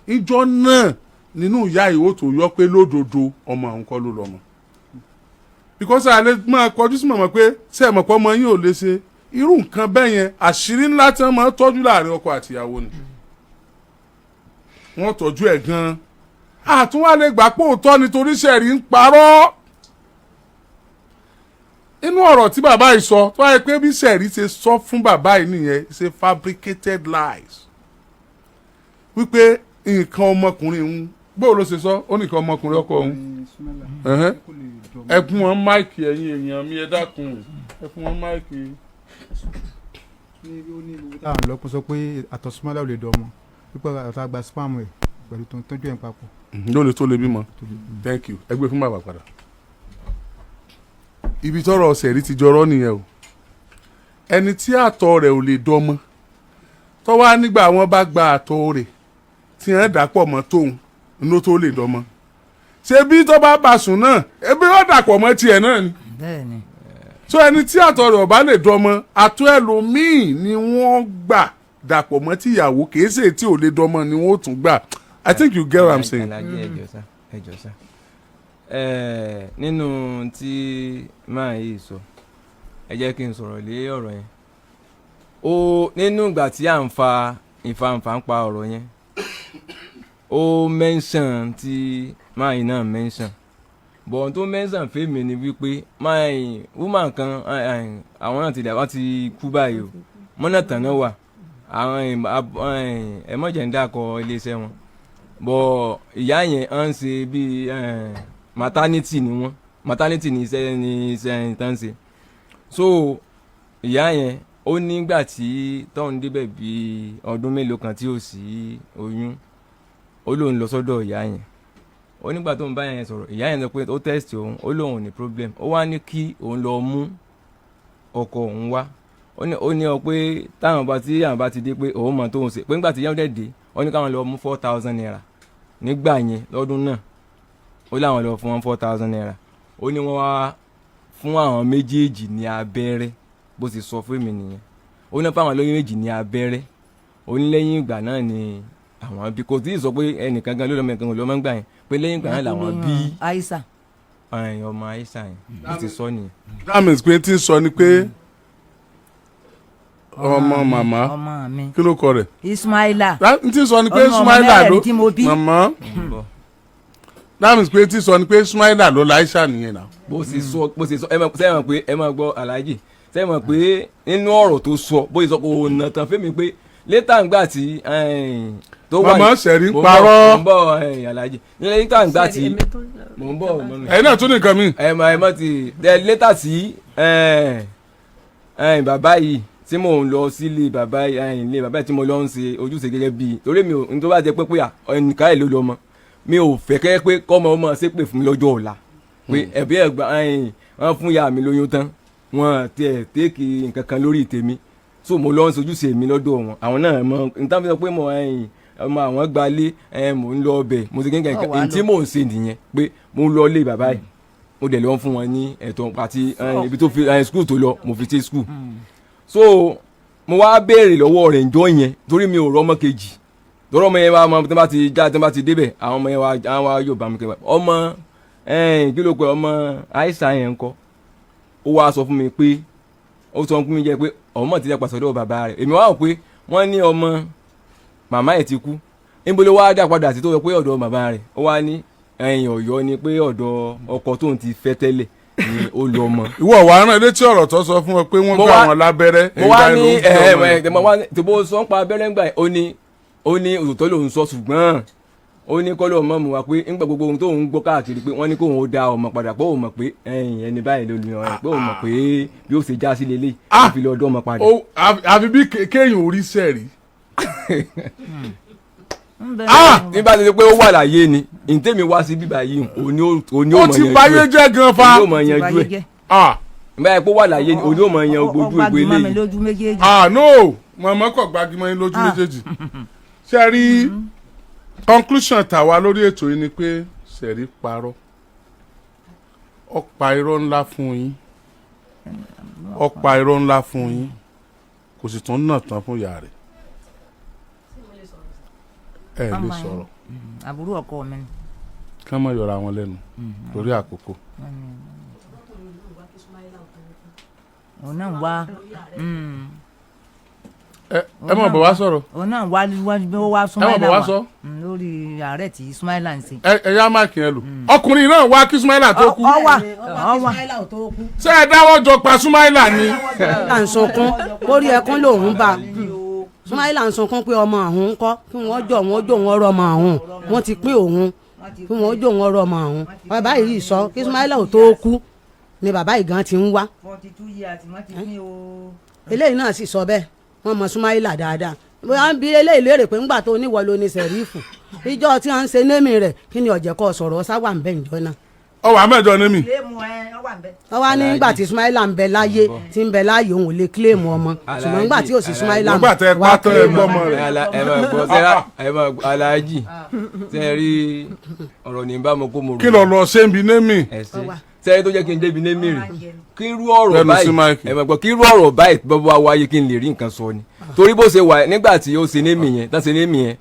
níjọ́ náà nínú ìyá ìwò tó yọ pé lódodo ọmọ àwọn kọ́ ló lọ́mọ because àlẹ́ máa kọjú sí mọ̀mọ́ pé ṣé ẹ mọ̀ pé ọmọ yín ò lè ṣe irú nǹkan bẹ́ẹ̀ yẹn àṣírí ńlá tí wọ́n máa ń tọ́jú láàrin ọkọ àtìyàwó ni wọ́n tọ́jú ẹ̀ gan-an àtúnwá lè gbà pé òótọ́ nítorí sẹ́ẹ̀rì ń parọ́ inú ọ̀rọ̀ tí bàbá yìí sọ tó wáyé pé bí sẹ̀rí ṣe sọ fún bàbá yìí nìyẹn ṣe fabricated lies wípé nǹkan ọmọkùnrin ń bóò ló ṣe sọ ó nìkan ọmọkùnrin ọkọ òun ẹ fún wọn máìkì ẹ̀yin èèyàn mi ẹ dákun ẹ fún wọn máìkì. àwọn ọlọ́pàá sọ pé àtọ̀ Súnmọ́lá ò lè dọmọ wípé àtọ̀ àgbà spam ẹ̀ pẹ̀lú tó ń tọ́jú ẹ̀ papọ̀. lónìí tó lè bímọ thank you ẹ gbé fún bàbá padà. ibi tọ́rọ̀ sẹ̀rí ti jọrọ nìyẹn o ẹni tí àtọ̀ rẹ̀ ò lè dọmọ tọ́wọ́ nígbà wọn bá gba àtọ̀ rẹ̀ tí wọ́n dàpọ̀ mọ́ tóun ló tó lè dọmọ ṣé bí tó bá bá sùn náà ebi wọ́n dàpọ̀ mọ́ tiẹ̀ náà ni. bẹ́ẹ̀ni. so ẹni tí àtọ̀ rẹ̀ ò bá lè dọmọ àtọ̀ ẹlòmíì ni wọ́n gbà dàpọ̀ mọ́ tìyàwó kìí ṣe tí ò lè dọmọ ni wọ́n ó tún gbà. I think you get what I'm saying. ẹjọ sá nínú tí máa yìí sọ ẹ jẹ́ kí n sọ̀rọ̀ lé ọ̀rọ̀ yẹn nínú ìgbà tí à ń fa ìfàǹfà ń pa ọ̀rọ̀ yẹn ó mention tí máa yìí náà mention bọ̀ tó mention fèmí ni wípé máa yìí woman kan àwọn náà ti dà wọ́n ti kú báyìí o mọ́nà tàn náà wà àwọn ẹ̀mọ́jẹ̀ ń dàkọ iléeṣẹ́ wọn bọ̀ ìyá yẹn à ń ṣe bíi maternity ni wọ́n maternity ni iṣẹ́ ìtàn ṣe so ìyá yẹn ó nígbà tí tóun débẹ̀ bíi ọdún mélòó kan tí ò sí oyún ó lóun lọ sọ́dọ̀ ìyá yẹn ó nígbà tóun bá yẹn sọ̀rọ̀ ìyá yẹn sọ pé ó test òun ó lóun ò ní problem ó wá ní kí òun lọ mú ọkọ òun wá ó ní ọ pé táwọn bá ti dé pé òun mọ̀ tóun ṣe pé nígbà tí yẹn dẹ̀ dé ó ní káwọn lọ mú 4,000 naira nígbà yẹn lọ́dún náà ó láwọn lọ fún wọn 4,000 naira ó ní wọ́n wá fún àwọn méjèèjì ní abẹ́rẹ́ bó ti sọ fún mi nìyẹn ó ní fáwọn lóyún méjì ní abẹ́rẹ́ ó ní lẹ́yìn ìgbà náà ni àwọn bí kò tí ì sọ pé ẹnìkan gan ló lọ́mọ ẹ̀kan ló máa ń gbà yẹn pé lẹ́yìn ìgbà náà làwọn bí ọmọ Aisha yẹn bó ti sọ nìyẹn. that means pé tí ń sọ ni pé ọmọ màmá kí ló kọ rẹ̀. Ismaila. n tí ń sọ ni pé Ismaila ló màmá that means pé tí ń sọ ni pé Ismaila ló la Aisha nìyẹn náà. bó ṣe sọ sẹ́wọ̀n pé ẹ máa gbọ́ Alhaji sẹ́wọ̀n pé nínú ọ̀rọ̀ tó sọ bó ṣe sọ kò nà tán fẹ́mi pé létà ń gbà tí tó wà ní. màmá sẹ̀rí ń parọ́. mo ń bọ̀ Alhaji létà ń gbà tí mo ń bọ̀ mọ́mi. ẹ̀yin náà tún ní nǹkan mi. ẹ mọ̀ ti létà tí bàbá yìí tí mò ń lọ sílé bàbá ilé bàbá tí mo lọ ń ṣe ojúṣe gẹ́gẹ́ bíi torí mi ò ní tó bá jẹ́ pé ẹnìkan ẹ̀ ló lọ mọ́ mi ò fẹ́ kẹ́ pé kọ́mọ ọmọ ṣépè fún mi lọ́jọ́ ọ̀la pé ẹ̀bí ẹ̀gbọ́n wọn fún ìyá mi lóyún tán wọn tiẹ̀ téèkì nǹkan kan lórí tèmi so mo lọ ń ṣojúṣe mi lọ́dọ̀ wọn àwọn náà mọ nítorí sọ pé mo ọmọ àwọn gbalé mò ń lọ ọbẹ̀ mo ti kéńkà nǹkan tí mò ń ṣe nìyẹn pé mo ń lọ ilé bàbá yìí mo dẹ̀ lọ fún wọn ní ẹ̀tọ́ àti ibi tó fi skul tó lọ mo fi ṣe skul so mo wá béèrè lọ́wọ́ rẹ̀ ǹjọ́ yẹn torí mi ò rọ́mọ kejì lọ́rọ́ ọmọ yẹn wá ọmọ tí wọ́n bá ti débẹ̀ àwọn ọmọ yẹn wá yóò bá mi kẹ́ ọmọ kí ló pẹ́ ọmọ Aisha yẹn ń kọ́ ó wá sọ fún mi pé ó sọ fún mi jẹ́ pé ọmọ ti dàgbà sọ́dọ̀ bàbá rẹ̀ èmi wá wò pé wọ́n ní ọmọ màmá ẹ̀ ti kú níbo ló wá dà padà sí tó sọ pé ọ̀dọ̀ bàbá rẹ̀ ó wá ní Ọ̀yọ́ ni pé ọ̀dọ̀ ọkọ tóun ti fẹ́ tẹ́lẹ̀ ni ó lọ mọ. ìwọ wàá rán létí ọ̀rọ̀ tó sọ fún ọ pé wọ́n gbà wọn lábẹ́rẹ́. mo wá ní tí mo sọ ń pa abẹ́rẹ́ ńgbà ó ní òtítọ́ lòun sọ ṣùgbọ́n ó ní kọ́ lóun mọ̀ mú wa pé ńgbà gbogbo ohun tó ń gbọ́ káàkiri pé wọ́n ní kóun ó da ọmọ padà pé òun mọ̀ pé ẹni báyìí ló lùyàn ẹ̀ pé òun mọ̀ pé bí ó ṣe já sí lélẹ̀ àfi lọ ọdún ọmọ padà. àfi bí kéèyàn orí sẹ́ẹ̀rí. nígbà tó ṣe pé ó wà láyé ni ntẹ́mi wá sí bíbá yìí òní ò mọ̀ yanjú ẹ̀. ó ti báyé jẹ́ gan fa. òní ò mọ̀ yanjú ẹ̀. nígbà yẹn pé ó wà láyé ni òní ò mọ̀ yan gbójú ìgbé eléyìí. no màmá kò gbájúmọ́ yín lójú méjèèjì. ṣe rí conclusion tàwa lórí ètò yìí ni pé Sẹ̀rí parọ́ ó pa irọ́ ńlá fún yín ó pa irọ́ ńlá fún yín kò sì tún nà tán fún ìyá rẹ̀ ẹ lè sọ̀rọ̀. àbúrò ọkọ mi. ká má yọra wọn lẹ́nu lórí àkókò. òun náà wá. ẹ mọ̀ bọ̀ wá sọ̀rọ̀. òun náà wá Sumaila wá lórí ààrẹ tí Sumaila ń ṣe. ẹ yá máàkì yẹn lò ọkùnrin náà wá kí Sumaila tó kú. ọwà ṣé ẹ dáwọ́ jọ pa Sumaila ni. Sumaila ń sunkún orí ẹkún lòun bá Sumaila ń sunkún pé ọmọ àwọn ń kọ́ kí wọ́n jọ wọn rọ ọmọ àwọn wọ́n ti pín òun kí wọ́n jọ wọn rọ ọmọ àwọn bàbá yìí sọ kí Sumaila ò tó kú ni bàbá yìí gan ti ń wá. eléyìí náà sì sọ bẹ́ẹ̀ wọ́n mọ Sumaila dáadáa bóyá ń bi eléyìí léèrè pé ńgbà tó níwọ̀ ló ní Sẹ̀rífù ìjọ tí wọ́n ń ṣe némi rẹ̀ kí ni ọ̀jẹ̀ kọ́ sọ̀rọ̀ sáwà ń bẹ̀ ìjọ náà. ọwọ́ àmẹ́jọ némi. ọwọ́ ní nígbà tí Sumaila ń bẹ láyé tí ń bẹ láyé òun ò lè kílèmù ọmọ ṣùgbọ́n nígbà tí ò sí Sumaila nígbà tẹ pátọ́ ẹ gbọ́mọ rẹ̀. ẹ máa gbọ́ aláàjì tẹ́ rí ọ̀rọ̀ ní bá mo kó mo rò. kí lọ lọ ṣé ń bi némi. sẹ́yìn tó jẹ́ kí n débi némi rè kí irú ọ̀rọ̀ báyìí ẹ máa gbọ́ kí irú ọ̀rọ̀ báyìí bọ́ bá wáyé kí n lè rí nǹkan sọ ni torí bó ṣe wà nígbà tí ó ṣe némi yẹn tán ṣe némi yẹn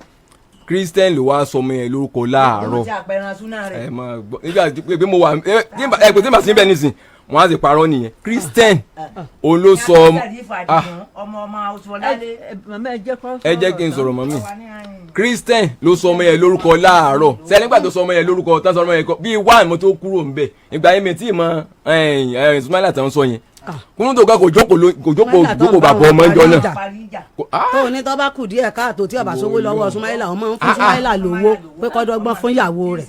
Christian ló wá sọmọ yẹn lórúkọ láàárọ̀ ẹ máa gbọ́ nígbà pé mo wà ẹ pé tí màá sí bẹ́ẹ̀ nísìn wọ́n á sì parọ́ nìyẹn Christian òun ló sọ ẹ jẹ́ kí n sọ̀rọ̀ mọ́ mi Christian ló sọ ọmọ yẹn lórúkọ láàárọ̀ sẹ́ni nígbà tó sọ ọmọ yẹn lórúkọ tán sọ ọmọ yẹn kọ bíi wá àmọ́ tó kúrò ńbẹ̀ ìgbà yẹn mi tí ì mọ Sumaila tán sọ yẹn kúrú tó ká kò jókòó bàbá ọmọ ìjọ náà. tó ní tó bá kù díẹ̀ káàtó tí ọba sówó lọ́wọ́ Sumaila ọmọ ń fún Sumaila lówó pé kọ́dọ́gbọ́n fún ìyàwó rẹ̀.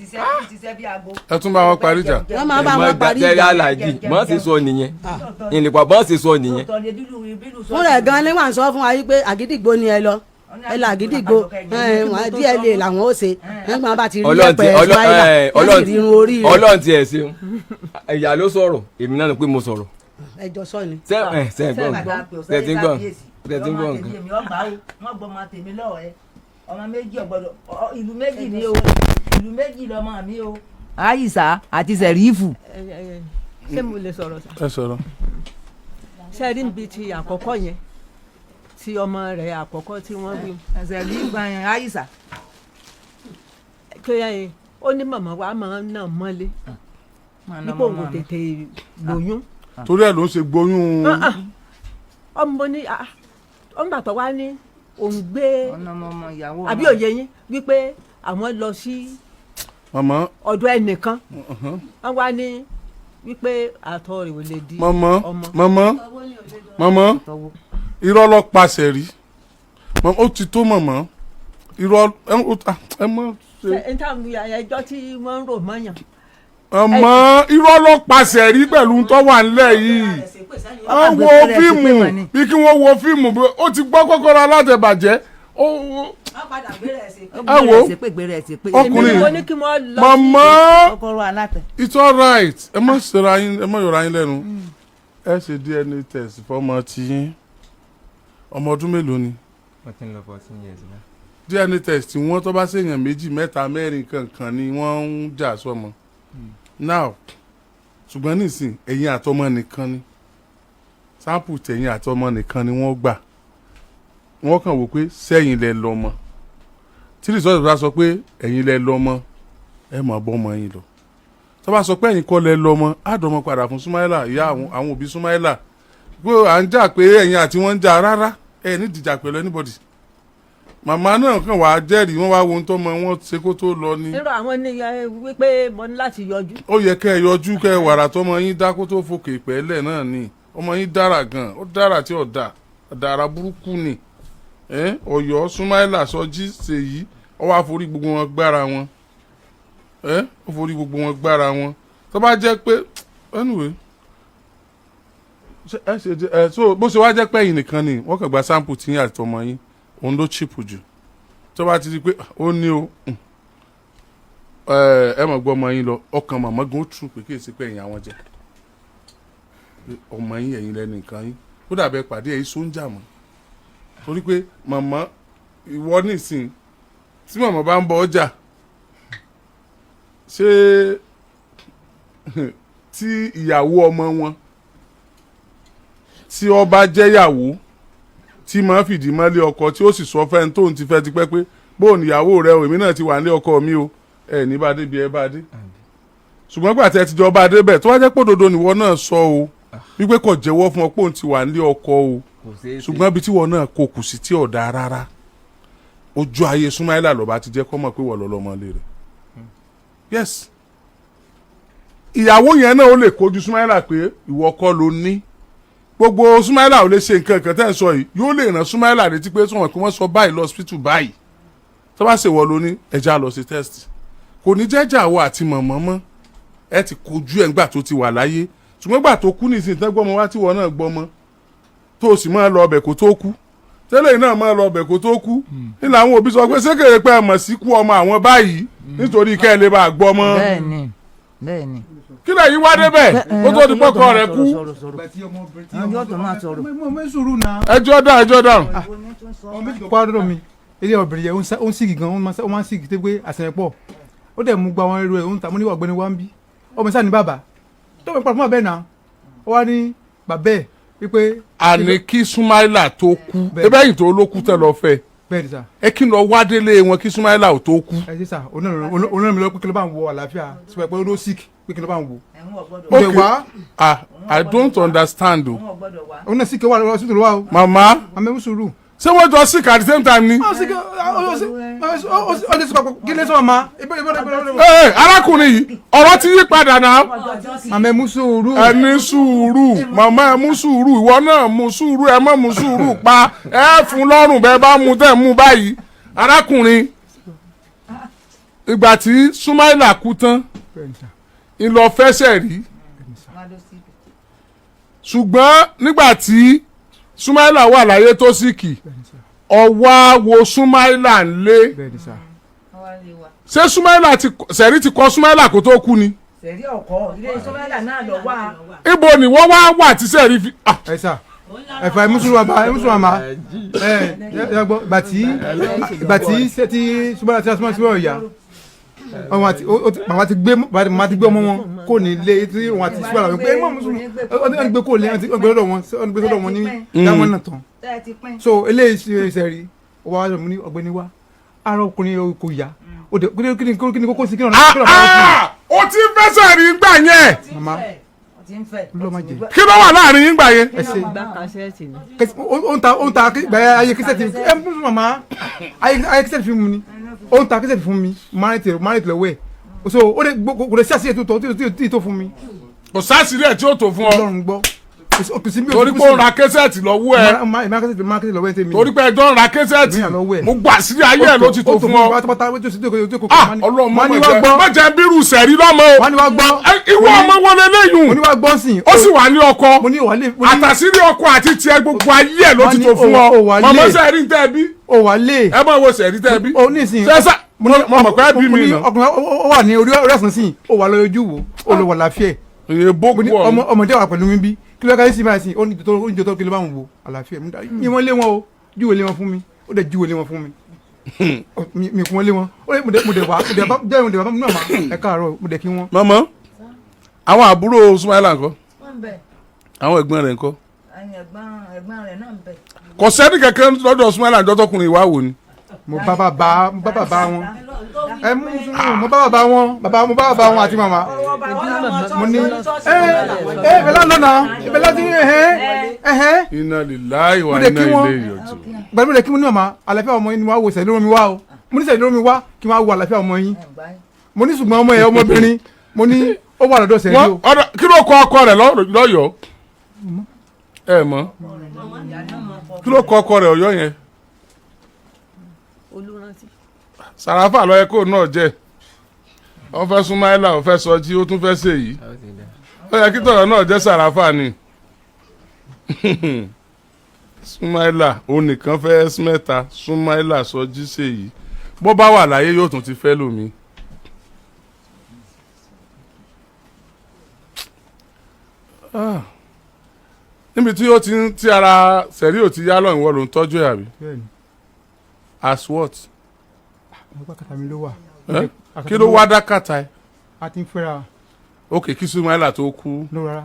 ẹ tún bá wọn parí jà. wọ́n máa bá wọn parí ìjà. aláàjì bọ́n sì sọ nìyẹn ìlẹ̀pà bọ́n sì sọ nìyẹn. fún rẹ̀ gan-an ni wọ́n sọ fún wa yí pé Àgídìgbò ni ẹ lọ ẹ là Àgídìgbò wọn díẹ̀ làwọn ó ṣe nígbà bá ti rí ẹ̀pẹ̀ Sumaila wọ́n sì rí irun orí rẹ̀. Ọlọ́run ti ẹ̀ ṣeun ẹ̀yà ló sọ̀rọ̀ èmi náà ni pé mo sọ̀rọ̀. ẹjọ sọ ni. ṣe gbọ́n tẹ̀tí gbọ́n nǹkan. wọ́n gbọ́ máa tèmi lọ́wọ́ ẹ ọmọ méjì ọ̀gbọ́dọ̀ ìlú méjì ni o ìlú méjì lọ́mọ mi o. Àyìṣà àti Sẹ̀rífù. ṣé mo lè sọ̀rọ̀ sá. ẹ sọ̀rọ̀. ṣe rí níbi ti àkọ́kọ́ yẹn tí ọmọ rẹ̀ àkọ́kọ́ tí wọ́n wí. Sẹ̀rífù yẹn Àyìṣà. kí ó ní màmá wa máa ń nà mọ́lé nípò òun tètè lóyún. torí ẹ ló ń ṣe gboyún. ọmọ ní ọmọ tó wá ní òun gbé àbí òye yín wípé àwọn lọ sí ọ̀dọ̀ ẹnìkan wọ́n wá ní wípé àtọ̀ rẹ̀ ò lè di ọmọ. mama irọ́ ló paṣẹ rí ó ti tó mọ̀mọ́ irọ́ ẹ mọ̀ ṣe. ẹ ń tàn ẹjọ́ tí wọ́n ń rò mọ́yàn. ọmọ irọ́ ló paṣẹ rí pẹ̀lú tó wà nílẹ̀ yìí wọ́n wo fíìmù bí kí wọ́n wo fíìmù bí ó ti gbọ́ Kókórò Alátẹ bàjẹ́ ẹ wo ọkùnrin mama it's alright ẹ má yọra yín lẹ́nu ẹ ṣe DNA test fọmọ tiyín ọmọ ọdún mélòó ni. wọ́n ti ń lọ 14 years náà. DNA test wọ́n tó bá ṣèyàn méjì mẹ́ta mẹ́rin kankan ni wọ́n ń jà sọmọ now ṣùgbọ́n nísìn ẹ̀yin àtọmọ nìkan ni sample tẹ̀yin àtọmọ nìkan ni wọ́n gbà wọ́n kàn wò pé sẹ́yìn lẹ lọ́mọ tí rìsọ́ọ̀tì bá sọ pé ẹ̀yin lẹ lọ́mọ ẹ mọ̀ bọ́mọ yín lọ tó bá sọ pé ẹ̀yin kọ́ lẹ lọ́mọ àdọ́mọ padà fún Sumaila ìyá àwọn òbí Sumaila pé à ń jà pé ẹ̀yin àti wọ́n ń jà rárá ẹ̀ ní ìdìjà pẹ̀lú anybody màmá náà kàn wá jẹ́rìí wọ́n wá wo ohun tó mọ wọn ṣe kó tó lọ ni. nírò àwọn ní wípé mo ní láti yọjú. ó yẹ kẹ́ ẹ yọjú kẹ́ ẹ wàrà tọmọ yín dá kó tó fòkè pẹ́ẹ́lẹ̀ náà ni ọmọ yín dára gan ó dára tí ò dára burúkú ni Ọ̀yọ́ Sumaila Sọjí Ṣèyí ó wá forí gbogbo wọn gbára wọn ó forí gbogbo wọn gbára wọn tó bá jẹ́ pé anyway so bó ṣe wá jẹ́ pé ẹ̀yin nìkan ni wọ́n kàn gba sample tí yín àti ọmọ yín òun ló chip jù tó bá ti di pé ó ní o ẹ mọ̀ gbọ́ ọmọ yín lọ ọkàn màmá gan ó tù pé kí èsì pé ẹ̀yin àwọn jẹ ọmọ yín ẹ̀yin lẹ́nu nǹkan yín ó dàbẹ̀ pàdé ẹ̀yin sóńjà mọ́ torí pé màmá ìwọ nísìn tí màmá bá ń bọ ọjà ṣé tí ìyàwó ọmọ wọn tí ó bá jẹ́ ìyàwó tí máa fìdí mọ́lé ọkọ tí ó sì sọ fẹ́ni tóun ti fẹ́ ti pẹ́ pé bóun ìyàwó rẹ o èmi náà ti wà nílé ọkọ mi o ẹ ní bá dé bí ẹ bá dé ṣùgbọ́n gbàtẹ́ ti jọ bá dé bẹ̀ tó wá jẹ́ pé òdodo nìwọ náà sọ o wípé kò jẹ́wọ́ fún ọ pé òun ti wà nílé ọkọ o ṣùgbọ́n ibi tí wọn náà kò kù sí tí ọ̀dà rárá ojú ayé Súnmáìlà lọ́ba ti jẹ́ kọ́ mọ̀ pé wọ́n lọ́lọ́mọlé rẹ̀ yes ìyàwó yẹn náà ó lè kojú Súnmáìlà pé ìwọ kọ́ ló ní gbogbo Súnmáìlà ò lè ṣe nǹkan kan tẹ́ ẹ̀ sọ yìí yóò lè ràn Súnmáìlà létí pé sọ̀rọ̀ kí wọ́n sọ báyìí lọ hospital báyìí tó bá ṣe wọ́n ló ní ẹja lọ sí test kò ní jẹ́jà wọ àti mọ̀mọ́ mọ́ ẹ ti kojú ẹ̀ ńgbà tó ti wà láyé ṣùgbọ́n gbà tó kú nìsín tẹ́ gbọ́mọ wá tí wọ́n náà gbọ́mọ tó o sì máa lọ ọbẹ̀ kó tó kú tẹ́lẹ̀ náà máa lọ ọbẹ̀ kó tó kú nílò àwọn òbí sọ pé sékèrè pé ẹ mọ̀ sí kú ọmọ àwọn báyìí nítorí kẹ́ ẹ lè bá gbọ́mọ. bẹ́ẹ̀ni. kí lẹ̀ yí wá débẹ̀ ó tó di pọ́kọ rẹ̀ kú. ẹjọ́ dáhùn. kwádùn mi ilé obìnrin yẹn ó ń sìgì gan ó máa ń sìgì tó pé àṣẹ pọ̀ ó dẹ̀ mú gba àwọn ẹrù ẹ̀ ó ń ta mo ní ọ̀gbẹ́ni wá ń bí ọmọ sáà ní bàbá tó ń pa fún abẹ́ náà ó wá ní bàbá ẹ̀ wípé. àní kí Súnmáìlà tó kú ebe yìí tó ló kú tẹ lọ fẹ́ bẹ́ẹ̀ni sà. ẹ kí n lọ wá délé wọn kí Súnmáìlà ò tó kú. ẹ ṣe sà onáà mi lọ pé kí ló bá ń wo àlàáfíà sọ pé ó ló sick pé kí ló bá ń wo. okay I don't understand o. òun náà sick wà lọ sí tòlúwà o. màmá àmì sùúrù. ṣé wọ́n jọ sick at the same time ni. ó lè sọ pé kí lè sọ ma. arákùnrin yìí ọ̀rọ̀ ti yí padà náà. màmá ẹ mú sùúrù. ẹ ní sùúrù màmá ẹ mú sùúrù ìwọ náà mú sùúrù ẹ má mú sùúrù pa ẹ fún lọ́rùn bẹ́ẹ̀ bá mú tẹ̀ mú báyìí. arákùnrin ìgbà tí Súnmáìlà kú tán ìlọ fẹsẹ̀ rí ṣùgbọ́n nígbà tí Súnmáìlà wà láyé tó síkì ọwọ́ wo Súnmáìlà ńlé ṣé Súnmáìlà sẹ̀rí ti kọ́ Súnmáìlà kó tó kú ni. sẹ̀rí ọkọ ilé Súnmáìlà náà lọ wá. ibo ni wọ́n wá wà tí sẹ̀rí fi. ẹ sà ẹ̀fà ìmúsùlùmí àmà gbàtí sẹ́tí Súnmáìlà ọ̀yà màmá ti gbé ọmọ wọn kò ní ilé tí wọn àti Súnmáìlà wọn pé ẹ mọ̀ mùsùlùmí ọdún gbé kò lé ọdún gbé sọ́dọ̀ wọn ní dáwọn náà tán so eléyìí sẹ́rí ọwọ́ wa ní ọ̀gbẹ́ni wa ara ọkùnrin kò yá o de kí ni kókó sí kí ni ọ̀nà kí ni ọ̀nà wọn. o ti fẹsẹ̀ rí gbà yẹn. mama ló ma jẹ. kí ló wà láàrin yín gbà yẹn. o ń ta gbàyà ayé kíṣẹ́tì ẹ mú mama ayé kíṣẹ́tì fún mi ni o ń ta kíṣẹ́tì fún mi Marin lọ́wọ́ ẹ̀ so o de kò lè ṣàṣeyẹ tó fún mi. kò sáàsìrì ẹ̀ tí ó tó fún ọ. Ọlọ́run gbọ́ torí pé ó ra kẹsẹ̀tì lọ́wọ́ ẹ̀ torí pé ẹjọ́ ń ra kẹsẹ̀tì mo gbà sí ayé ẹ̀ ló ti tó fún ọ. Ọlọ́run má jẹ́ bírù sẹ̀rí lọ́mọ o ìwọ ọmọ wọlé lẹ́yìn ó sì wà ní ọkọ àtàsírí ọkọ àti tiẹ̀ gbogbo ayé ẹ̀ ló ti tó fún ọ mọ̀mọ́ sẹ̀rí ń tẹ́ bí ẹ mọ̀ wo sẹ̀rí tẹ́ bí sẹ́sà mo mọ̀ pé bí mi nà. ọkùnrin ó wà ní orí ọ̀rẹ́sùn sí ó wà lójú wo ó lọ wà láfíẹ̀ ọmọdé wà pẹ̀lú mi bí kí ló ká yín sí máa sìn oúnjẹ tó kí ló bá ń wo àlàáfíà mi wọ́n lé wọn o júwèé lé wọn fún mi ó dẹ̀ júwèé lé wọn fún mi mi kún wọn lé wọn ó mo dẹ̀ wá mo náà máa ẹ káàárọ̀ mo dẹ̀ kí wọn. mama àwọn àbúrò Súnmáìlà ńkọ́ àwọn ẹ̀gbọ́n rẹ̀ ńkọ́ kò sẹ́ni kankan lọ́dọ̀ Súnmáìlà ńjọ́tọ́kùnrin ìwà wò ni. mo bá bàbá wọn ẹ mú sùúrù mo bá bàbá wọn àti màmá mo ní ìbẹ̀lá nọ́nà ìbẹ̀lá ti Inna lillahi wa inna ilayhi raji'un. gbàdúrà kí mo ní màmá àlàáfíà ọmọ yín ni wàá wo sẹ̀lẹ̀ lómi wá o mo ní sẹ̀lẹ̀ lómi wá kí wọ́n á wo àlàáfíà ọmọ yín mo ní ṣùgbọ́n ọmọ yẹn ọmọbìnrin mo ní ó wà lọ́dọ̀ sẹ̀lẹ̀ o. kí ló kọ ọkọ rẹ̀ lọ́yọ̀ọ́ ẹ mọ̀ kí ló kọ ọkọ rẹ̀ Ọ̀yọ́ yẹn. Sàràfà ló yẹ kó náà jẹ wọ́n fẹ́ Súnmáìlà ó fẹ́ Sọjí ó tún fẹ́ ṣe yìí ó yẹ kí tọ̀rọ̀ náà jẹ́ Sàràfà ni Súnmáìlà òun nìkan fẹ́ mẹ́ta Súnmáìlà Sọjí ṣe yìí bó bá wà láyé yóò tún ti fẹ́ lómi. níbi tí ó ti ń tí ara sẹ̀rí ò ti yá lọ́yìn wọ́n ló ń tọ́jú ẹ̀ àbí as what. kí ló wá dákàtà ẹ. a ti ń fẹ́ra. ok kí Súnmáìlà tó kú. ló rárá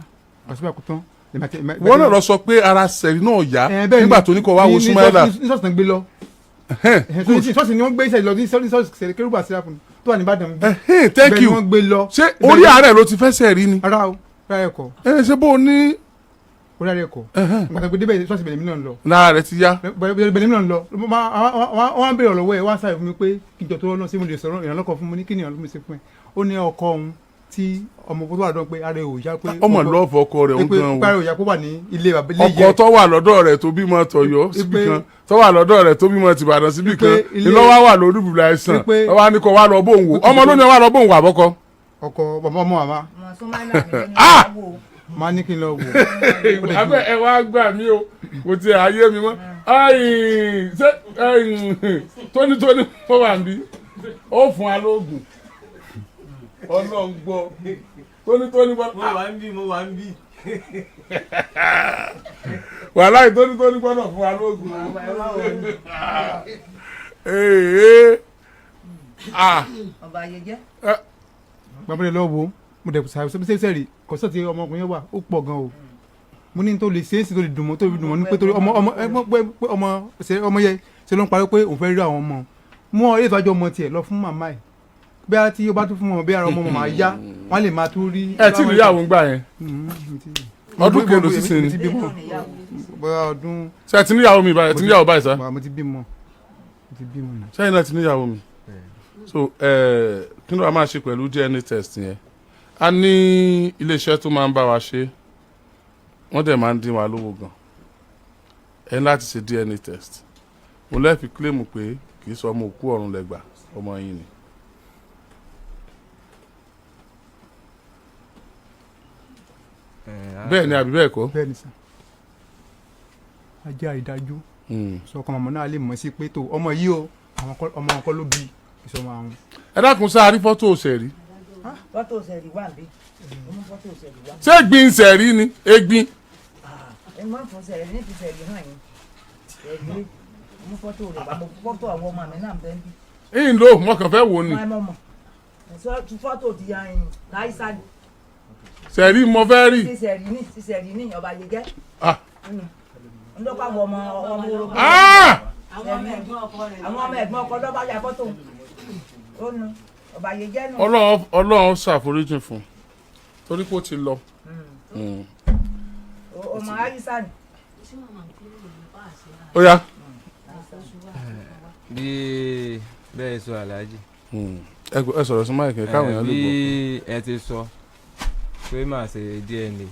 àṣìbà kú tán. wọ́n náà lọ sọ pé ara sẹ̀rí náà yá nígbà tó ní kó wá wo Súnmáìlà. ní sọ́ọ̀sì náà gbé lọ. sọ́ọ̀sì ni wọ́n gbé iṣẹ́ lọ ní sọ́ọ̀sì sẹ̀rí kérúbà síra fún tó wà ní Ìbàdàn. thank you ṣé orí àárẹ̀ ló ti fẹ́ sẹ̀rí ni. ara o rárá ẹ̀kọ́. ṣé bó o ní orí àrẹ ẹ̀kọ́ nígbà tó débẹ̀ ṣọ́ọ̀ṣì bẹ̀rẹ̀ mi náà lọ. lára rẹ ti yá. bẹ̀rẹ̀ mi náà lọ wọ́n bèrè ọ̀lọ́wọ́ ẹ̀ wọ́n sáré fún mi pé kí n jọ tó lọ́nà sí mo lè sọ̀rọ̀ ìrànlọ́kọ̀ fún mi ní kí ni ìrànlọ́kọ̀ mi ṣe fún ẹ ó ní ọkọ òun tí ọmọ tó wà lọ́dọ̀ pé ara ò yá pé ọmọ lọ́ọ̀fọ̀ ọkọ rẹ̀ ń gan o pé ara ò yá pé wà ní ilé bàbá ilé ọkọ tó wà lọ́dọ̀ rẹ̀ tó bímọ tọ̀yọ́ síbi kan tó wà lọ́dọ̀ rẹ̀ tó bímọ tìbàdàn síbi kan ìlọ́wọ́ wà lórí ibùdó àìsàn wọ́n á ní kó wá lọ bóun wò ọmọ ló ní wá lọ bóun wò àbọ́kọ. ọkọ ọmọ màmá máa ní kí n lọ wò. abẹ́ ẹ wá gbà mí o kò tiẹ̀ ayé mi mọ́ tónítóní wọ́n wà ń bí ó fún wa lóògùn ọlọ́run gbọ́ tónítóní gbọ́. mo wà ń bí. wàhálà ìtónítóní gbọ́dọ̀ fún wa lóògùn. ọba ayẹyẹ. gbàgbọ́dọ̀ lọ́wọ́ mo dẹ̀ sẹ́rí kọ́sọ́ ti ọmọkùnrin wà ó pọ̀ gan o mo ní tó lè ṣe é sí tó lè dùn mọ́ tó lè dùn mọ́ ní pé torí ọmọ yẹ ṣe ló ń parí pé òun fẹ́ rí àwọn ọmọ mú ọ ilé ìtọ́jú ọmọ tiẹ̀ lọ fún màmá ẹ̀ bí a ti bá tún fún ọmọ bí ara ọmọ màmá yá wọ́n lè máa tún rí. ẹ tí ìyàwó ń gbà yẹn ọdún kẹlò sísìn ni ọdún. ṣé ẹ ti níyàwó mi báyìí ẹ ti níyàwó báyìí sá. mo ti bímọ ṣé ẹ̀yin náà ti níyàwó mi so kí ló wàá máa ṣe pẹ̀lú DNA test yẹn a ní iléeṣẹ́ tó máa ń bá wa ṣe wọ́n dẹ̀ máa ń dín wa lówó gan ẹ láti ṣe DNA test mo lẹ́ẹ̀fi kílèmù pé kì í sọ ọmọ òkú ọ̀run lẹ́gbà ọmọ yín ni. bẹ́ẹ̀ ni àbí bẹ́ẹ̀ kọ́. bẹ́ẹ̀ ni sà ajá ìdájú sọ ọkọ màmá náà lè mọ̀ sí pé tó ọmọ yìí o ọmọ ọkọ ló bí ìṣọmọ àwọn. ẹ dákun sáà rí fọ́tò òṣèré. fọ́tò òṣèré wà bí fọ́tò òṣèré wà. ṣé gbin sẹ̀rí ni egbin. ẹ máa ń fọ sẹ̀rí ní ti sẹ̀rí hàn yín ẹ̀gbẹ́ mú fọ́tò rẹ̀ bá mo fọ́tò àwọn ọmọ mi náà bẹ́ẹ̀ bí. ìyìn ló mo kàn fẹ́ wò ni. fọ́tò ti yan láìsá ni. sẹ̀rí mo fẹ́ rí. ti sẹ̀rí ní ọba yẹgẹ́. ndọ́pọ̀ àwọn ọmọ orogún. àwọn ọmọ ẹ̀gbọ́n ọkọ lọ́ba ya fọ́tò ó nu ọba yẹgẹ́ nù. ọlọ́run ṣàforíjì fún torí kó ti lọ. ọmọ àyíṣà ni. ó yá. bí bẹ́ẹ̀ sọ aláàjì. ẹ sọ̀rọ̀ sí máìkì káwọn èèyàn lè gbọ́. bí ẹ ti sọ pé màá ṣe DNA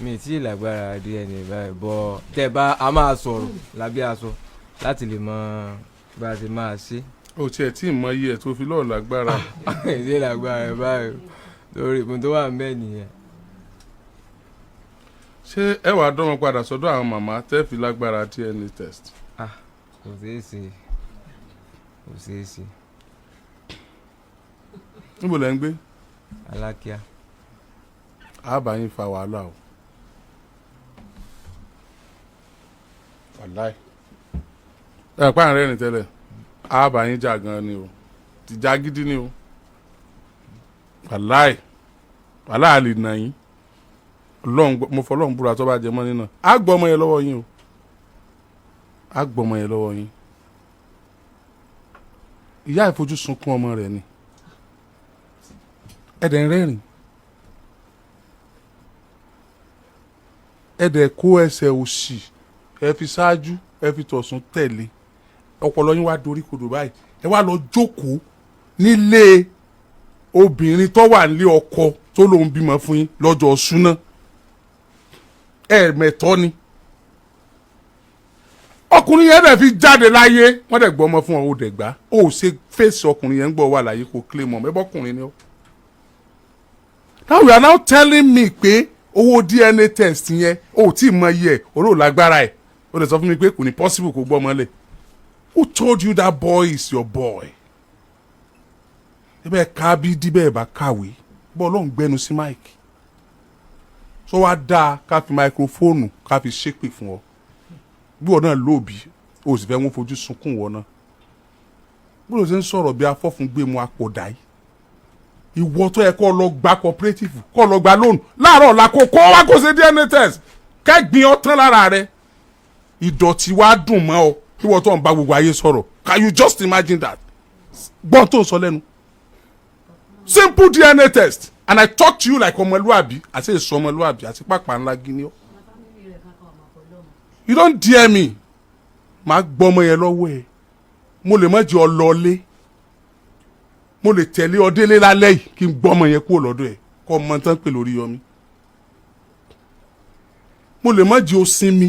mi tí lágbára DNA báyìí bọ́ tẹ́ bá a máa sọ̀rọ̀ lábẹ́ aṣọ láti lè mọ bá a ti máa ṣe. o tiẹ̀ tí ì mọ iye ẹ̀ tó fi lọ́ọ̀ lágbára. ìdí lágbára báyìí lórí ìpín tó wà ń bẹ́ẹ̀ nìyẹn. ṣé ẹ wàá dọ́mọ padà sọ́dọ̀ àwọn màmá tẹ́ fi lágbára DNA test. kò ṣeé ṣe kò ṣeé ṣe. níbo lẹ́ ń gbé. Alákíá. àbá yín fa wàhálà o. wàláì. ẹ pa àrẹ ní tẹ́lẹ̀ àbá yín jà gan ni o ti já gidi ni o. wàláì wàláì lè nà yín mo fọlọ́run búra tó bá jẹ mọ́ nínú á gbọ́ ọmọ yẹn lọ́wọ́ yín o á gbọ́ ọmọ yẹn lọ́wọ́ yín. ìyá ìfojú sunkún ọmọ rẹ̀ ni ẹ̀dẹ̀ ń rẹ́rìn ẹ̀dẹ̀ kó ẹsẹ̀ òsì ẹ fi ṣáájú ẹ fi tọ̀sùn tẹ̀lé ọpọlọ yín wá dorí kodò báyìí ẹ wá lọ jókòó nílé obìnrin tó wà nílé ọkọ tó lòun bímọ fún yín lọ́jọ́ ṣúná ẹ̀ẹ̀mẹ̀tọ́ ni ọkùnrin yẹn dẹ̀ fi jáde láyé wọ́n dẹ̀ gbọ́ ọmọ fún ọ ó dẹ̀ gbá ó ṣe fèsì ọkùnrin yẹn ń gbọ́ wà láyé kó kílé mọ́ ẹbọ́kùnrin ni ó. now you are now telling me pé owó DNA test yẹn ó tí ì mọ iye ẹ̀ oró lágbára ẹ̀ ó lè sọ fún mi pé kò ní possible kó gbọ́ ọmọ lẹ̀ who told you that boy is your boy? ẹ bẹ́ẹ̀ ká bí díbẹ̀ bá kàwé bọ́ ọlọ́run gbẹnu sí máìkì tó wá dáa ká fi máikrófóònù ká fi ṣépè fún ọ bí wọn náà lóòbí o sì fẹ́ wọn fojú sunkún wọn náà bí wọn ṣe ń sọ̀rọ̀ bí afọ́fun gbé mu àpòdà yìí ìwọ tó yẹ kó lọ gba cooperative kó lọ gba loan láàárọ̀ la kó wá kó ṣe DNA test kẹ́gbìn ọtán lára rẹ ìdọ̀tí wá dùn mọ́ ọ bí wọ́n tó ń bá gbogbo ayé sọ̀rọ̀ can you just imagine that gbọ́n tó ń sọ lẹ́nu simple DNA test and I talk to you like ọmọlúwàbí àti èso ọmọlúwàbí àti pàpà ńlá gíní ọ you don't dare me màá gbọ́ ọmọ yẹn lọ́wọ́ ẹ̀ mo lè má jẹ́ ọ lọlé mo lè tẹ̀lé ọ délé lálẹ́ yìí kí n gbọ́ ọmọ yẹn kúrò lọ́dọ̀ ẹ̀ kọ́ ọmọ tán pè lórí yọmí mo lè má jẹ́ o sinmi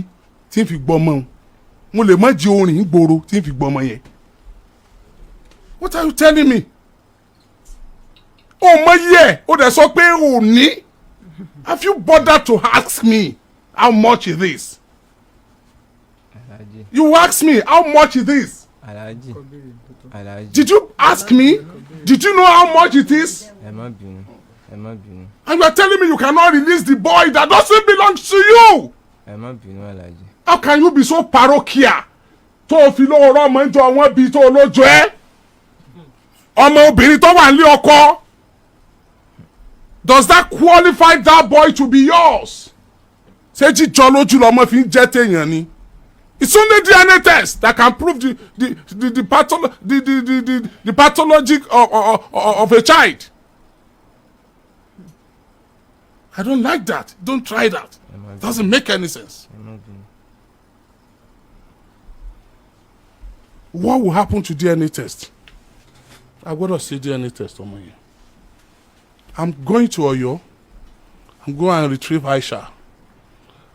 tí n fi gbọ́ ọmọ òun mo lè má jẹ́ orin gbòòrò tí n fi gbọ́ ọmọ yẹn what are you telling me o mọ yẹ o dẹ̀ sọ pé o ní have you bothered to ask me how much it is you ask me how much it is Alhaji. did you ask me did you know how much it is ẹ má bínú. and you are telling me you cannot release the boy that doesn't belong to you ẹ má bínú Alhaji. how can you be so parochial tó o fi lówó rọmọ ń jọ wọn bí tó o lójó ẹ ọmọ obìnrin tó wà nílé ọkọ does that qualify that boy to be yours ṣé jíjọ lójú lọmọ fi ń jẹ́ téèyàn ni it's only DNA test that can prove the pathology of a child. I don't like that. Don't try that. It doesn't make any sense. What will happen to DNA test? I gbọ́dọ̀ ṣe DNA test ọmọ yẹn. I'm going to Oyo. I'm going and retrieve Aisha.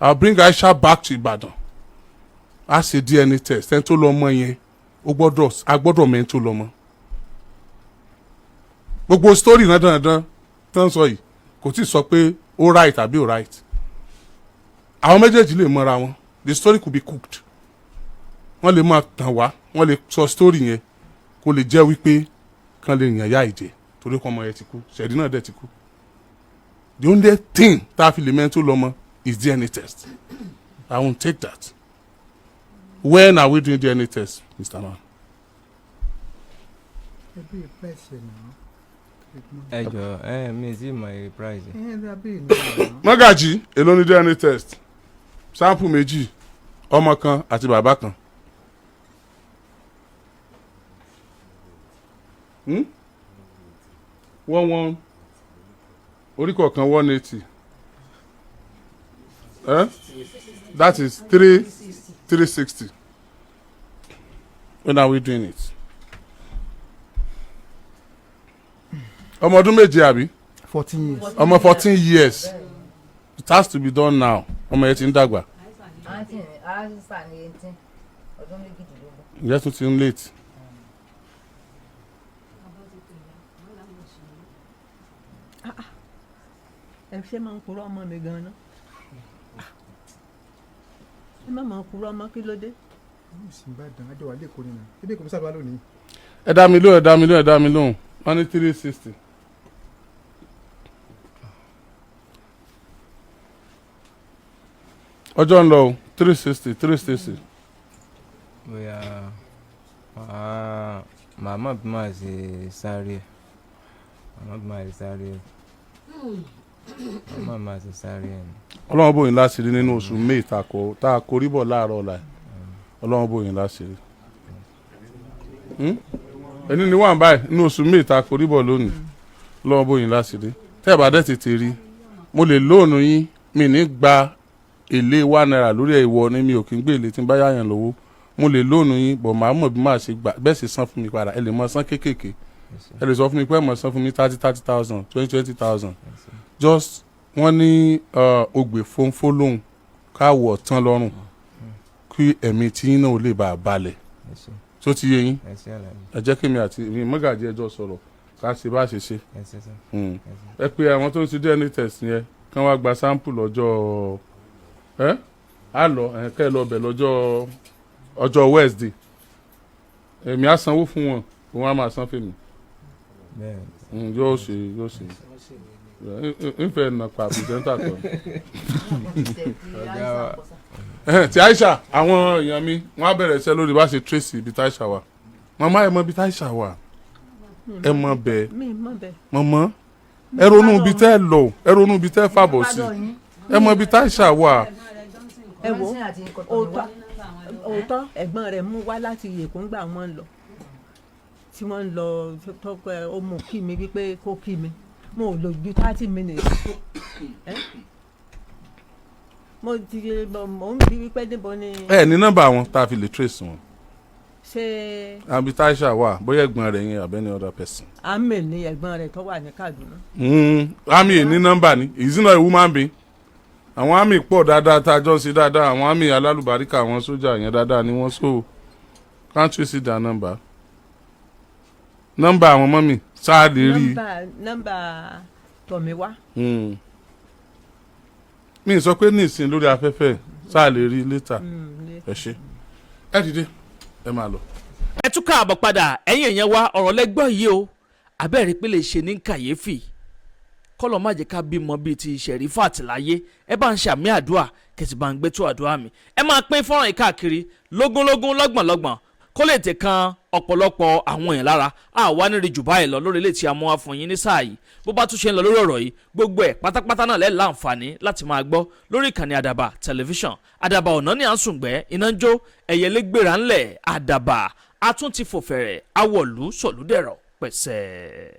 I'll bring Aisha back to Ibadan. A ṣe DNA test. Ẹni tó lọ́mọ yẹn, a gbọ́dọ̀ mẹ́ni tó lọ́mọ. Gbogbo story náà dandan tán sọ yìí kò tí ì sọ pé ó right àbí ó right. Àwọn méjèèjì lè mọ́ra wọn. The story could be cooked. Wọ́n lè máa tàn wá. Wọ́n lè sọ story yẹn kó lè jẹ́ wípé kan lè yàn yá ìjẹ́ torí kọ́ ọmọ yẹn ti kú. Ṣẹ̀dí náà dẹ̀ ti kú. The only thing tá a fi lè mẹ́ni tó lọ́mọ is DNA test. I won't take that. When are we doing DNA test, Mr. Man? ẹ jọ mi sí my price. Magaji èló ni DNA test sample méjì ọmọ kan àti bàbá kan. One orí kọ̀ọ̀kan 180. That is 360. When are we doing it? Ọmọ ọdún méje àbí? 14 years. Ọmọ 14 years. It has to be done now. Ọmọ yẹn ti ń dàgbà. Ìyẹn tún ti ń late. ẹ ṣe máa ń kúrò ọmọ mi gan-an ẹ má máa kúrò ọmọ kí ló dé. Ẹ dá mi lóhùn wọ́n ní 360. ọjọ́ ń lọ o 360. bóyá màmá bí máa ṣe sáré màmá máa ṣe sáré ẹ̀. Ọlọ́run bóyin láṣìírí nínú oṣù May tá a korí bọ̀ láàárọ̀ ọ̀la Ọlọ́run bóyin láṣìírí. ẹni ní wà báyìí nínú oṣù May tá a korí bọ̀ lónìí Ọlọ́run bóyin láṣìírí. tẹ́ ẹ̀ bá dẹ̀ tètè rí mo lè lóònù yín mi ní gba èlé £1 lórí ìwọ ni mi ò kí ń gbé èlé tí ń bá yáyàn lówó mo lè lóònù yín bọ̀ màá mọ̀ bí màá ṣe gbà bẹ́ẹ̀ sì san fún mi padà ẹ lè mọ san kéékèèké ẹ lè sọ fún mi pé ẹ mọ̀ san fún mi 30,000 20,000 just wọ́n ní ògbè fónfó lóhùn káwọ̀ tán lọ́rùn kí ẹ̀mí tí yín náà ò lè bá a balẹ̀ tó ti yé yín ẹ jẹ́ kí mi àti mi Mọ́gàjí ẹjọ́ sọ̀rọ̀ ká ṣe bá ṣe ṣe ẹ pé àwọn tó ń ṣe DNA test yẹn kán wá gba sample lọ́jọ́ á lọ kẹ́ ẹ lọ bẹ̀ ọjọ́ Wednesday èmi á sanwó fún wọn òun á máa san fèmí yóò ṣe nfẹ nàpa pìrìsẹ́ńtà kan ti Aisha àwọn èèyàn mi wọ́n á bẹ̀rẹ̀ iṣẹ́ lórí bá ṣe tracy ibi tí Aisha wà màmá ẹ mọ ibi tí Aisha wà ẹ mọ bẹ́ẹ̀ mọ̀mọ́ ẹ ronú ibi tẹ́ ẹ lọ ẹ ronú ibi tẹ́ ẹ fàbọ̀ sí ẹ mọ ibi tí Aisha wà. ẹ wo òótọ́ ẹ̀gbọ́n rẹ̀ mú wá láti Èkó ńgbà wọ́n lọ tí wọ́n ń lọ tọ́kọ ẹ̀ ó mú kí mi wípé kó kí mi mo ò lò ju 30 minutes. mo ń bí wípé níbo ni. ẹ ní nọ́mbà wọn tá a fi lè trace wọn. ṣé. àbí Taisha wà bóyá ẹ̀gbọ́n rẹ̀ yẹn àbẹ́ni other person. Ami ni ẹ̀gbọ́n rẹ̀ tó wà ní Kaduna. Ami ní nọ́mbà ni is not a woman being. àwọn Ami pọ̀ dáadáa tá a jọ sí dáadáa àwọn Ami alálùbáríkà àwọn sójà yẹn dáadáa ni wọ́n so can't you see their number. nọ́mbà àwọn mọ́mì sáà lè rí. nọ́mbà Tọ̀míwá. mi sọ pé ní ìsìn lórí afẹ́fẹ́ sáà lè rí létà ẹ ṣe ẹ dìde ẹ máa lọ. ẹ tún káàbọ̀ padà ẹ̀yin èèyàn wa ọ̀rọ̀ lẹ́gbọ́n yìí o abẹ́rẹ́ pé lè ṣe ní kàyéfì kọ́lọ̀ má jẹ́ ká bímọ bíi ti Serifat láyé ẹ bá ń ṣàmì àdúrà kẹsì bá ń gbé tó àdúrà mi ẹ máa pín fọ́nrán yìí káàkiri lógúnlógún lọ́gbọ̀nlọ́gbọ̀n kó lè tẹ̀ kan ọ̀pọ̀lọpọ̀ àwọn èèyàn lára àwa nírí jù báyìí lọ lórí ilé tí a mú wá fún yín ní sáà yìí bó bá tún ṣe ń lọ lórí ọ̀rọ̀ yìí gbogbo ẹ̀ pátápátá náà lẹ́ẹ̀ láǹfààní láti máa gbọ́ lórí ìkànnì àdàbà tẹlifíṣàn àdàbà ọ̀nà ní à ń sùngbẹ́ iná ń jó ẹ̀yẹlé gbéra ńlẹ̀ àdàbà a tún ti fò fẹ̀rẹ̀ awọ̀lú sọ̀lúdẹ̀rọ̀ pẹ̀sẹ̀.